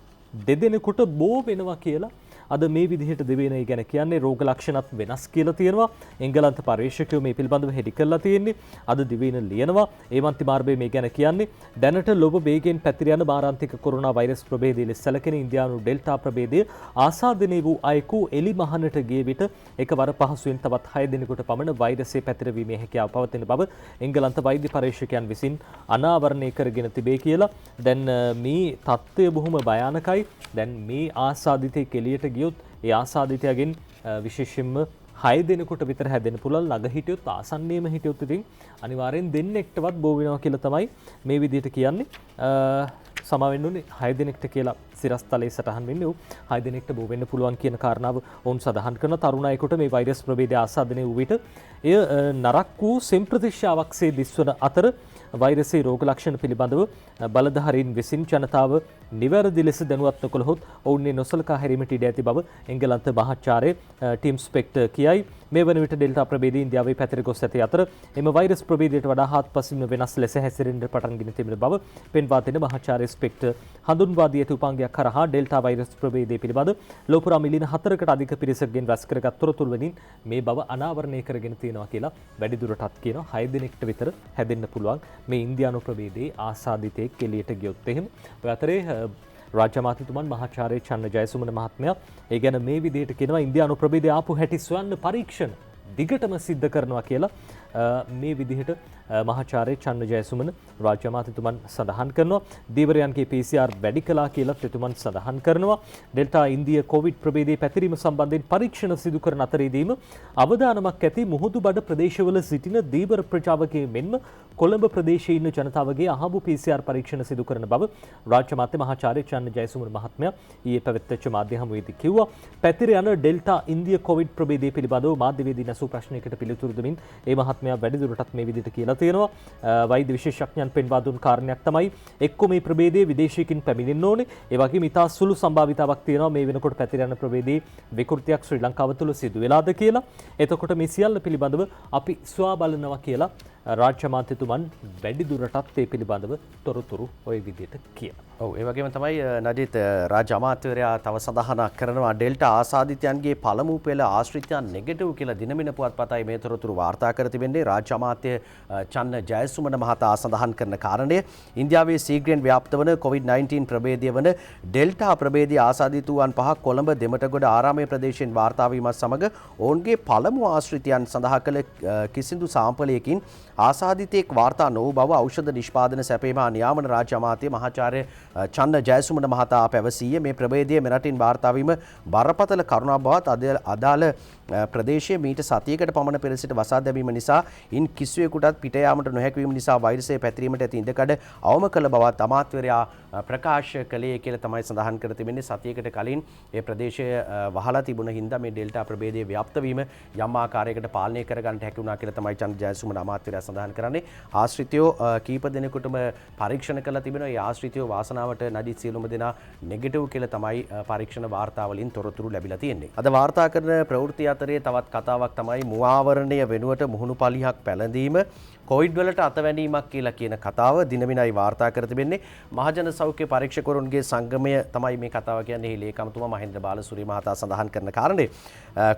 දෙදෙනෙකුට බෝ වෙනවා කියලා. අද මේ විදිහට දෙවෙනයි ගැන කියන්නේ රෝග ලක්ෂණත් වෙනස් කියලා තියෙනවා. එංගලන්ත පර්යේෂකයෝ මේ පිළිබඳව හෙළි කරලා තියෙන්නේ. අද දිවයින ලියනවා. ඒමන්ති මාර්බේ මේ ගැන කියන්නේ දැනට ලොව වේගෙන් පැතිර යන මාරාන්තික කොරෝනා වෛරස් ප්‍රභේදය ලෙස සැලකෙන ඉන්දියානු ඩෙල්ටා ප්‍රභේදය ආසාදනය වූ අයෙකු එලි මහනට ගිය විට එකවර පහසුවෙන් තවත් 6 දිනකට පමණ වෛරසය පැතිරවීමේ හැකියාව පවතින බව එංගලන්ත වෛද්‍ය පර්යේෂකයන් විසින් අනාවරණය කරගෙන තිබේ කියලා. දැන් මේ තත්ත්වය බොහොම භයානකයි. දැන් මේ ආසාදිතයෙක් එළියට ගියොත් ඒ ආසාදිතයාගෙන් විශේෂයෙන්ම 6 දිනකට විතර හැදෙන්න පුළුවන්. ළඟ හිටියොත් ආසන්නයේම හිටියොත් ඉතින් අනිවාර්යෙන් දෙන්නෙක්ටවත් බෝ වෙනවා කියලා තමයි මේ විදිහට කියන්නේ. සමාවෙන්න ඕනේ 6 දිනකට කියලා සිරස්තලයේ සටහන් වෙන්නේ. 6 දිනකට බෝ වෙන්න පුළුවන් කියන කාරණාව ඔවුන් සඳහන් කරන තරුණයෙකුට මේ වෛරස් ප්‍රභේදය ආසාදනය වූ විට එය නරක් වූ සෙම්ප්‍රතිශ්‍යාවක්සේ දිස්වන අතර වෛරසයේ රෝග ලක්ෂණ පිළිබඳව බලධාරීන් විසින් ජනතාව නිවැරදි ලෙස දැනුවත් නොකළහොත් ඔවුන් නොසලකා හැරීමට ඉඩ ඇති බව එංගලන්ත මහාචාර්ය ටිම් ස්පෙක්ටර් කියයි. මේ වන විට ඩෙල්ටා ප්‍රභේදය ඉන්දියාවේ පැතිර ගොස් ඇති අතර එම වෛරස් ප්‍රභේදයට වඩා හාත්පසින්ම වෙනස් ලෙස හැසිරෙන්න පටන්ගෙන තිබෙන බව පෙන්වා දෙන මහාචාර්ය ස්පෙක්ටර් හඳුන්වා දී ඇති උපාංගයක් කරහා ඩෙල්ටා වෛරස් ප්‍රභේදය පිළිබඳ ලෝපුරා මිලියන 4කට අධික පිරිසකගෙන් රැස් කරගත් තොරතුරු වලින් මේ බව අනාවරණය කරගෙන තියෙනවා කියලා වැඩිදුරටත් කියනවා. 6 දිනකට විතර හැදෙන්න පුළුවන් මේ ඉන්දියානු ප්‍රභේදයේ ආසාදිතයෙක් එළියට ගියොත් එහෙම. ඔය අතරේ රාජ්‍ය අමාත්‍යතුමන් මහාචාර්ය චන්න ජයසුමන මහත්මයා ඒ ගැන මේ විදිහට කියනවා ඉන්දියානු ප්‍රභේදය ආපු හැටි සොයන්න පරීක්ෂණ දිගටම සිද්ධ කරනවා කියලා මේ විදිහට මහාචාර්ය චන්න ජයසුමන රාජ්‍ය අමාත්‍යතුමන් සඳහන් කරනවා. දීවරයන්ගේ PCR වැඩි කළා කියලා එතුමන් සඳහන් කරනවා. ඩෙල්ටා ඉන්දිය කොවිඩ් ප්‍රභේදයේ පැතිරීම සම්බන්ධයෙන් පරීක්ෂණ සිදු කරන අතරේදීම අවදානමක් ඇති මුහුදුබඩ ප්‍රදේශවල සිටින දීවර ප්‍රජාවගේ මෙන්ම කොළඹ ප්‍රදේශයේ ඉන්න ජනතාවගේ අහඹු PCR පරීක්ෂණ සිදු කරන බව රාජ්‍ය අමාත්‍ය මහාචාර්ය චන්න ජයසුමන මහත්මයා ඊයේ පැවැත්වෙච්ච මාධ්‍ය හමුවේදී කිව්වා. පැතිර යන ඩෙල්ටා ඉන්දිය කොවිඩ් ප්‍රභේදය පිළිබඳව මාධ්‍යවේදී නැසූ ප්‍රශ්නයකට පිළිතුරු දෙමින් ඒ මහත්මයා වැඩිදුරටත් මේ විදිහට කියලා තියෙනවා. වෛද්‍ය විශේෂඥයන් පෙන්වා දුන් කාරණයක් තමයි එක්ක මේ ප්‍රභේදයේ විදේශිකින් පැමිණෙන්න ඕනේ. ඒ වගේම ඉතා සුළු සම්භාවිතාවක් තියෙනවා මේ වෙනකොට පැතිර යන ප්‍රභේදයේ විකෘතියක් ශ්‍රී ලංකාව තුළ සිදු වෙලාද කියලා. එතකොට මේ සියල්ල පිළිබඳව අපි සොයා බලනවා කියලා රාජ්‍ය අමාත්‍යතුමන් වැඩිදුරටත් ඒ පිළිබඳව තොරතුරු ওই විදිහට කියනවා. ඔව් ඒ වගේම තමයි නජිත් රාජ්‍ය අමාත්‍යවරයා තව සඳහනක් කරනවා ඩෙල්ටා ආසාදිතයන්ගේ පළමු පෙළ ආශ්‍රිතයන් නෙගටිව් කියලා දිනමින පුවත්පතයි මේ තොරතුරු වාර්තා කර තිබෙන්නේ. රාජ්‍ය අමාත්‍ය චන්න ජයසුමන මහතා සඳහන් කරන කාරණය ඉන්දියාවේ ශීඝ්‍රයෙන් ව්‍යාප්ත වන COVID-19 ප්‍රභේදය වන ඩෙල්ටා ප්‍රභේදය ආසාදිත වූවන් පහක් කොළඹ දෙමටගොඩ ආරාමයේ ප්‍රදේශයෙන් වාර්තා වීමත් සමග ඔවුන්ගේ පළමු ආශ්‍රිතයන් සඳහා කළ කිසිදු සාම්පලයකින් ආසාදිතයෙක් වාර්තා නොවූ බව ඖෂධ නිෂ්පාදන සැපීම නියාමන රාජ්‍ය අමාත්‍ය මහාචාර්ය චන්න ජයසුමන මහතා පැවසීය. මේ ප්‍රභේදය මෙරටින් වාර්තා වීම බරපතල කරුණක් බවත් අදාළ ප්‍රදේශයේ මීට සතියකට පමණ පෙර සිට වසා දැමීම නිසා ඉන් කිසිවෙකුටත් පිට යාමට නොහැකි වීම නිසා වෛරසය පැතිරීමට ඇති ඉඩකඩ අවම කළ බවත් අමාත්‍යවරයා ප්‍රකාශ කළේ කියලා තමයි සඳහන් කර තිබෙන්නේ. සතියකට කලින් ඒ ප්‍රදේශය වහලා තිබුණ හින්දා මේ ඩෙල්ටා ප්‍රභේදයේ ව්‍යාප්ත වීම යම් ආකාරයකට පාලනය කර ගන්නට හැකි වුණා කියලා තමයි චන්න ජයසුමන අමාත්‍යවරයා සඳහන් කරන්නේ. ආශ්‍රිතයෝ කීප දෙනෙකුටම පරීක්ෂණ කළා තිබෙනවා. ඒ ආශ්‍රිතයෝ වාසනාවට නඩි සියලුම දෙනා නෙගටිව් කියලා තමයි පරීක්ෂණ වාර්තාවලින් තොරතුරු ලැබිලා තියෙන්නේ. අද වාර්තා කරන ප්‍රවෘත්ති අතර අතරේ තවත් කතාවක් තමයි මුවාවරණය වෙනුවට මුහුණු පලිහක් පැළඳීම කොවිඩ් වලට අතවැඳීමක් කියලා කියන කතාව දිනමිනයි වාර්තා කර තිබෙන්නේ. මහජන සෞඛ්‍ය පරීක්ෂකවරුන්ගේ සංගමය තමයි මේ කතාව කියන්නේ. එහි ලේකම්තුමා මහේන්ද්‍ර බාලසූරිය මහතා සඳහන් කරන කාරණේ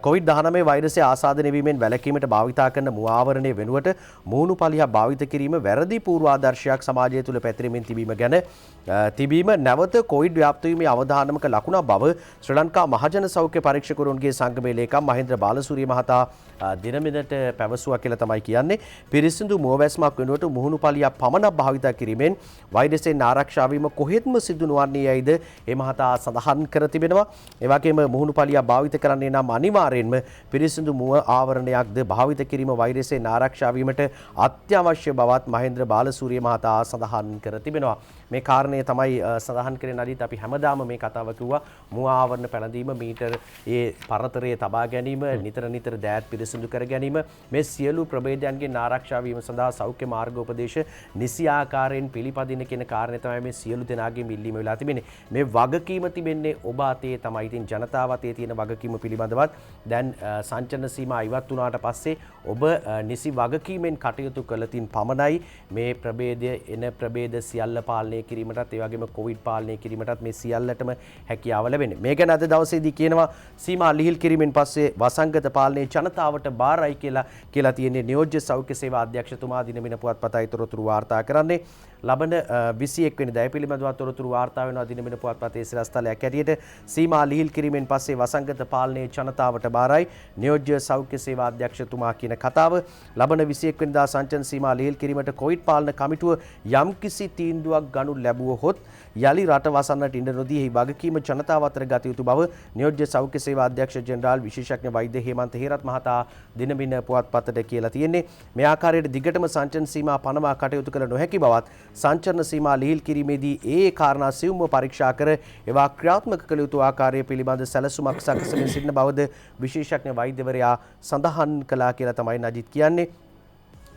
කොවිඩ්-19 වෛරසය ආසාදනය වීමෙන් වැළකීමට භාවිතා කරන මුවාවරණය වෙනුවට මුහුණු පලිහක් භාවිත කිරීම වැරදි පූර්වාදර්ශයක් සමාජය තුළ පැතිරෙමින් තිබීම නැවත කොවිඩ් ව්‍යාප්ත වීමේ අවධානමක ලකුණක් බව ශ්‍රී ලංකා මහජන සෞඛ්‍ය පරීක්ෂකවරුන්ගේ සංගමේ ලේකම් මහේන්ද්‍ර බාලසූරිය මහතා දිනමිනට පැවසුවා කියලා තමයි කියන්නේ. පිරිසිදු මුවවැස්මක් වෙනුවට මුහුණු පලියක් පමණක් භාවිත කිරීමෙන් වෛරසයෙන් ආරක්ෂා වීම කොහෙත්ම සිදු නොවන්නේ යයිද ඒ මහතා සඳහන් කර තිබෙනවා. ඒ වගේම මුහුණු පලියක් භාවිත කරන්නේ නම් අනිවාර්යෙන්ම පිරිසිදු මුව ආවරණයක්ද භාවිත කිරීම වෛරසයෙන් ආරක්ෂා වීමට අත්‍යවශ්‍ය බවත් මහේන්ද්‍ර බාලසූරිය මහතා සඳහන් කර තිබෙනවා. මේ කාරණය තමයි සඳහන් කරන අදිත් අපි හැමදාම මේ කතාව කිව්වා මුව ආවරණ පැළඳීම මීටර ඒ පරතරයේ තබා ගැනීම නිතර දෑත් පිරිසිදු කර ගැනීම මේ සියලු ප්‍රභේදයන්ගෙන් ආරක්ෂා වීම සඳහා සෞඛ්‍ය මාර්ගෝපදේශ නිසි ආකාරයෙන් පිළිපදින කියන කාරණය තමයි මේ සියලු දෙනාගේම ඉල්ලීම වෙලා තිබෙන්නේ. මේ වගකීම තිබෙන්නේ ඔබ අතේ තමයි. ඉතින් ජනතාව අතේ තියෙන වගකීම පිළිබඳවත් දැන් සංචලන සීමා ඉවත් වුණාට පස්සේ ඔබ නිසි වගකීමෙන් කටයුතු කළතින් පමණයි මේ ප්‍රභේදය එන ප්‍රභේද සියල්ල පාලනය කිරීමටත් ඒ වගේම කොවිඩ් පාලනය කිරීමටත් මේ සියල්ලටම හැකියාව ලැබෙන්නේ. මේ ගැන අද දවසේදී කියනවා සීමා ලිහිල් කිරීමෙන් පස්සේ වසංගත පාලනයේ ජනතාවට බාරයි කියලා තියෙන්නේ නියෝජ්‍ය සෞඛ්‍ය සේවා අධ්‍යක්ෂතුමා දිනමින පුවත්පතයි තොරතුරු වාර්තා කරන්නේ. ලබන 21 වෙනිදා පිළිබඳව තොරතුරු වාර්තා වෙනවා දිනමින පුවත්පතේ සිරස්තලයක් ඇටියට සීමා ලිහිල් කිරීමෙන් පස්සේ වසංගත පාලනයේ ජනතාවට බාරයි නියෝජ්‍ය සෞඛ්‍ය සේවා අධ්‍යක්ෂතුමා කියන කතාව. ලබන 21 වෙනිදා සංචලන සීමා ලිහිල් කිරීමට කොවිඩ් පාලන කමිටුව යම්කිසි තීන්දුවක් ගනු ලැබුවහොත් යලි රට වසන්නට ඉඩ නොදී එහි වගකීම ජනතාව අතර ගත යුතු බව නියෝජ්‍ය සෞඛ්‍ය සේවා අධ්‍යක්ෂ ජෙනරාල් විශේෂඥ වෛද්‍ය හේමන්ත හේරත් මහතා දිනමින පුවත්පතට කියලා තියෙන්නේ. මේ ආකාරයට දිගටම සංචලන සීමා පනවා කටයුතු කළ නොහැකි බවත් සංචලන සීමා ලිහිල් කිරීමේදී ඒ කාරණා සියුම්ව පරීක්ෂා කර ඒවා ක්‍රියාත්මක කළ යුතු ආකාරය පිළිබඳ සැලසුමක් සකසමින් සිටින බවද විශේෂඥ වෛද්‍යවරයා සඳහන් කළා කියලා තමයි නජිත් කියන්නේ.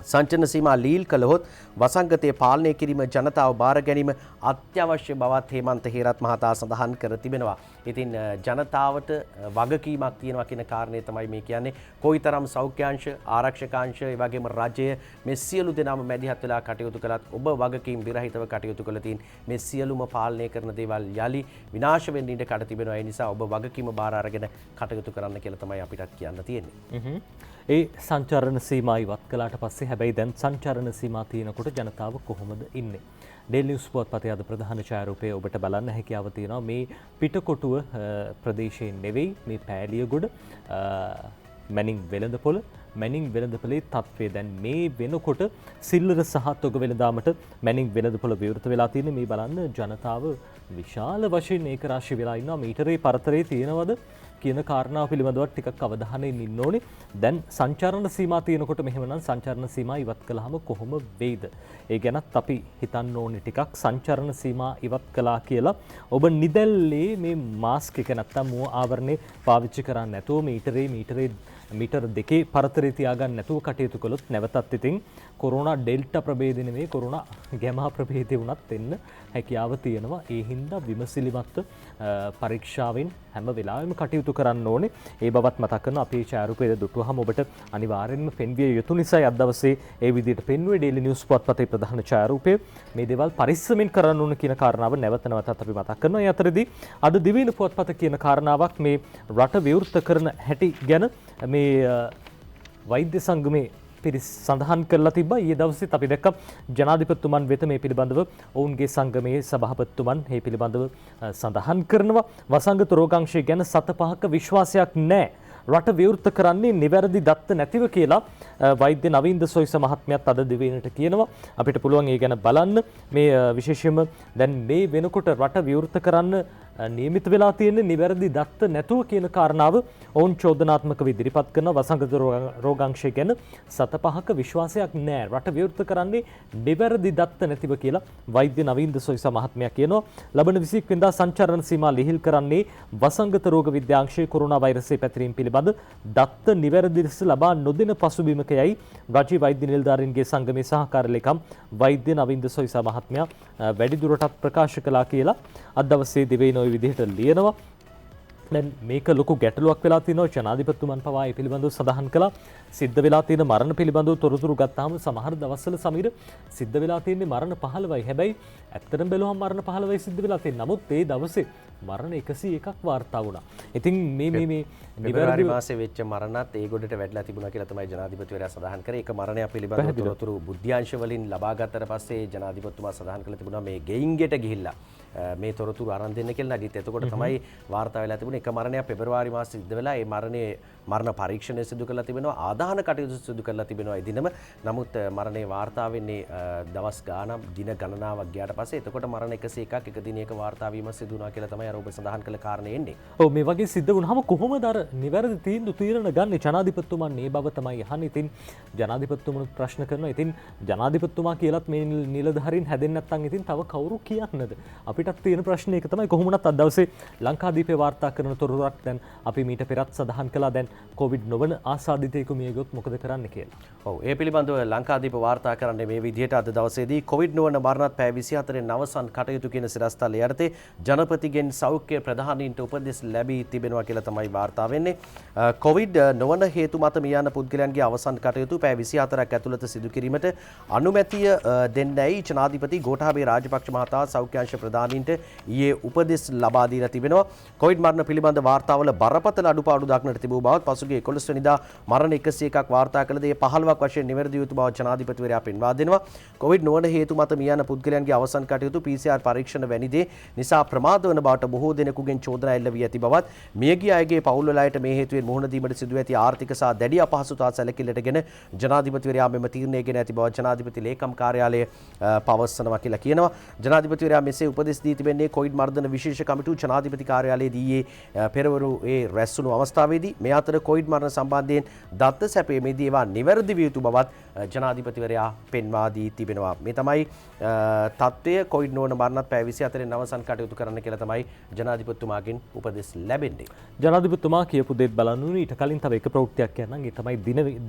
සංචලන සීමා ලිහිල් කළහොත් වසංගතයේ පාලනය කිරීම ජනතාව බාර ගැනීම අත්‍යවශ්‍ය බවත් හේමන්ත හේරත් මහතා සඳහන් කර තිබෙනවා. ඉතින් ජනතාවට වගකීමක් තියෙනවා කියන කාරණේ තමයි මේ කියන්නේ. කොයිතරම් සෞඛ්‍යාංශ ආරක්ෂකාංශ ඒ වගේම රජය මේ සියලු දෙනාම මැදිහත් වෙලා කටයුතු කළත් ඔබ වගකීම් විරහිතව කටයුතු කළතින් මේ සියලුම පාලනය කරන දේවල් යලි විනාශ වෙන්න ඉඩ කඩ තිබෙනවා. ඒ නිසා ඔබ වගකීම බාර අරගෙන කටයුතු කරන්න කියලා තමයි අපිටත් කියන්න තියෙන්නේ. ඒ සංචාරණ සීමා ඉවත් කළාට පස්සේ හැබැයි දැන් සංචාරණ සීමා තියෙනකොට ජනතාව කොහොමද ඉන්නේ? ඩේලි නිවුස් පුවත්පතේ අද ප්‍රධාන ඡායාරූපය ඔබට බලන්න හැකියාව තියෙනවා. මේ පිටකොටුව ප්‍රදේශයෙන් නෙවෙයි මේ පෑලියගොඩ මැනින් වෙළඳපොළ වෙළඳපොලේ තත්ත්වය දැන් මේ වෙනකොට සිල්ලර සහ තොග වෙළඳාමට මැනින් වෙළඳපොළ විවෘත වෙලා තියෙන මේ බලන්න ජනතාව විශාල වශයෙන් ඒක රාශි වෙලා ඉන්නවා. මීටරේ පරතරේ තියෙනවද කියන කාරණාව පිළිබඳව ටිකක් අවධානයෙන් ඉන්න ඕනේ. දැන් සංචාරණ සීමා තියෙනකොට මෙහෙමනම් සංචාරණ සීමා ඉවත් කළාම කොහොම වෙයිද? ඒ ගැනත් අපි හිතන්න ඕනේ ටිකක්. සංචාරණ සීමා ඉවත් කළා කියලා ඔබ නිදැල්ලේ මේ මාස්ක් එක නැත්තම් මුව ආවරණේ පාවිච්චි කරන්නේ නැතුව මීටර දෙකේ පරතරේ තියාගන්න නැතුව කටයුතු කළොත් නැවතත් ඉතින් කොරෝනා ඩෙල්ටා ප්‍රභේදය නෙමෙයි කොරෝනා ගැමා ප්‍රභේදය වුණත් එන්න හැකියාව තියෙනවා. ඒ හින්දා විමසිලිමත්ව පරීක්ෂාවෙන් හැම වෙලාවෙම කටයුතු කරන්න ඕනේ. ඒ බවත් මතක් කරන අපේ ඡායාරූපය දුටුවහම ඔබට අනිවාර්යෙන්ම පෙන්විය යුතු නිසා අද දවසේ ඒ විදිහට පෙන්වුවේ ඩේලි නිවුස් පුවත්පතේ ප්‍රධාන ඡායාරූපය. මේ දේවල් පරිස්සමෙන් කරන්න ඕන කියන කාරණාව නැවත නැවතත් අපි මතක් කරනවා. ඒ අතරදී අද දිවයින පුවත්පත කියන කාරණාවක් මේ රට විවෘත කරන හැටි ගැන මේ වෛද්‍ය සංගමේ සඳහන් කරලා තිබ්බා. ඊයේ දවසේත් අපි දැක්ක ජනාධිපතිතුමන් වෙත මේ පිළිබඳව ඔවුන්ගේ සංගමයේ සභාපතිතුමන් මේ පිළිබඳව සඳහන් කරනවා. වසංගත රෝගාංශය ගැන 7-5ක විශ්වාසයක් නැහැ. රට විවෘත කරන්නේ නිවැරදි දත්ත නැතිව කියලා වෛද්‍ය නවීන්ද සොයිස මහත්මයාත් අද දිවයිනට කියනවා. අපිට පුළුවන් ඒ ගැන බලන්න. මේ විශේෂයෙන්ම දැන් මේ වෙනකොට රට විවෘත කරන්න නියමිත වෙලා තියෙන නිවැරදි දත්ත නැතුව කියන කාරණාව ඔවුන් චෝදනාත්මකව ඉදිරිපත් කරන වසංගත රෝගාංශය ගැන 7-5ක විශ්වාසයක් නැහැ. රට විවෘත කරන්නේ නිවැරදි දත්ත නැතිව කියලා වෛද්‍ය නවීන්ද සොයිස මහත්මයා කියනවා. ලබන 21 වෙනිදා සංචාරණ සීමා ලිහිල් කරන්නේ වසංගත රෝග විද්‍යාංශයේ කොරෝනා වෛරසයේ පැතිරීම පිළිබඳ දත්ත නිවැරදි ලෙස ලබා නොදෙන පසුබිමකයයි රජයේ වෛද්‍ය නිලධාරීන්ගේ සංගමේ සහකාර ලේකම් වෛද්‍ය නවීන්ද සොයිස මහත්මයා වැඩිදුරටත් ප්‍රකාශ කළා කියලා අද දවසේ දිවයින ওই විදිහට ලියනවා. දැන් මේක ලොකු ගැටලුවක් වෙලා තිනවා. ජනාධිපතිතුමන් පවා ඒ පිළිබඳව සඳහන් කළා. සිද්ධ වෙලා තියෙන මරණ පිළිබඳව තොරතුරු ගත්තාම සමහර දවස්වල සමීර සිද්ධ වෙලා තියෙන්නේ මරණ 15යි. හැබැයි ඇත්තටම බැලුවම මරණ 15යි සිද්ධ වෙලා තියෙන්නේ. නමුත් ඒ දවසේ මරණ 101ක් වාර්තා වුණා. ඉතින් මේ පෙබරවාරි මාසේ වෙච්ච මරණත් ඒ ගොඩට වැඩිලා තිබුණා කියලා තමයි ජනාධිපතිවරයා සඳහන් කරේ. ඒක මරණය පිළිබඳව තොරතුරු බුද්ධ්‍යාංශ වලින් ලබා ගත්තට පස්සේ ජනාධිපතිතුමා සඳහන් කළ තිබුණා මේ ගෙයින් ගෙට ගිහිල්ලා මේ තොරතුරු අරන් දෙන්න කියලා. නගිත් එතකොට තමයි වාර්තා වෙලා තිබුණේ. එක මරණයක් පෙබරවාරි මාසේ සිද්ධ වෙලා ඒ මරණ පරීක්ෂණය සිදු කරලා තිබෙනවා. ආදාහන කටයුතු සිදු කරලා තිබෙනවා එදිනම. නමුත් මරණේ වාර්තා වෙන්නේ දවස් ගාණක් දින ගණනාවක් ගියාට පස්සේ. එතකොට මරණ 101ක් එක දිනයක වාර්තා වීම සිදු වුණා කියලා තමයි අර ඔබ සඳහන් කළ කාරණේ එන්නේ. ඔව් මේ වගේ සිද්ධ වුණාම කොහොමද අර නිවැරදි තීරණ ගන්න ජනාධිපතිතුමන් මේ බව තමයි අහන්නේ. ඉතින් ජනාධිපතිතුමනුත් ප්‍රශ්න කරනවා. ඉතින් ජනාධිපතිතුමා කියලාත් මේ නිලධාරීන් හැදෙන්නේ නැත්නම් ඉතින් තව කවුරු කියන්නද? අපිටත් තියෙන ප්‍රශ්නේ ඒක තමයි. කොහොමුණත් අද දවසේ ලංකාදීපේ වාර්තා කරන තොරතුරක් දැන් අපි මීට පෙරත් සඳහන් කළා. දැන් කොවිඩ් නොවන ආසාදිතයෙකු මිය ගොත් මොකද කරන්න කියලා. ඔව් ඒ පිළිබඳව ලංකාදීප වාර්තා කරන්නේ මේ විදිහට අද දවසේදී කොවිඩ් නොවන මරණත් පැය 24න් අවසන් කටයුතු කියන සිරස්තල යටතේ ජනපතිගෙන් සෞඛ්‍ය ප්‍රධානීන්ට උපදෙස් ලැබී තිබෙනවා කියලා තමයි වාර්තා වෙන්නේ. කොවිඩ් නොවන හේතු මත මිය යන පුද්ගලයන්ගේ අවසන් කටයුතු පැය 24ක් ඇතුළත සිදු කිරීමට අනුමැතිය දෙන්නයි ජනාධිපති ගෝඨාභය රාජපක්ෂ මහතා සෞඛ්‍යාංශ ප්‍රධානීන්ට ඊයේ උපදෙස් ලබා දීලා තිබෙනවා. කොවිඩ් මරණ පිළිබඳ වාර්තාවල බරපතල අඩුපාඩු දක්නට තිබූ බවත් පසුගිය 11 වෙනිදා මරණ 101ක් වාර්තා කළ දේ 15ක් වශයෙන් නිවැරදි යුතු බව ජනාධිපතිවරයා පෙන්වා දෙනවා. කොවිඩ් නොවන හේතු මත මිය යන පුද්ගලයන්ගේ අවසන් කටයුතු PCR පරීක්ෂණ වැනි දේ නිසා ප්‍රමාද වන බවට බොහෝ දෙනෙකුගෙන් චෝදනා එල්ල වී ඇති බවත් මියගිය අයගේ පවුල් වල අයට මේ හේතුවෙන් මුහුණ දීමට සිදු ඇති ආර්ථික සහ දැඩි අපහසුතා සැලකිල්ලටගෙන ජනාධිපතිවරයා මෙම තීරණය ගෙන ඇති බව ජනාධිපති ලේකම් කාර්යාලය පවසනවා කියලා කියනවා. ජනාධිපතිවරයා මෙසේ උපදෙස් දී තිබෙන්නේ කොවිඩ් මර්ධන විශේෂ කමිටුව ජනාධිපති කාර්යාලයේදී ඊයේ පෙරවරු ඒ රැස්වුණු අවස්ථාවේදී මේ අතර කොවිඩ් මරණ සම්බන්ධයෙන් දත්ත සැපීමේදී ඒවා නිවැරදි විය යුතු බවත් ජනාධිපතිවරයා පෙන්වා දී තිබෙනවා. මේ තමයි තත්ත්වය. කොවිඩ් නොවන මරණත් පැය 24න් අවසන් කටයුතු කරන්න කියලා තමයි ජනාධිපතිතුමාගෙන් උපදෙස් ලැබෙන්නේ. ජනාධිපතිතුමා කියපු දේත් බලන්න ඊට කලින් තව එක ප්‍රවෘත්තියක් කියන්නම්. ඒ තමයි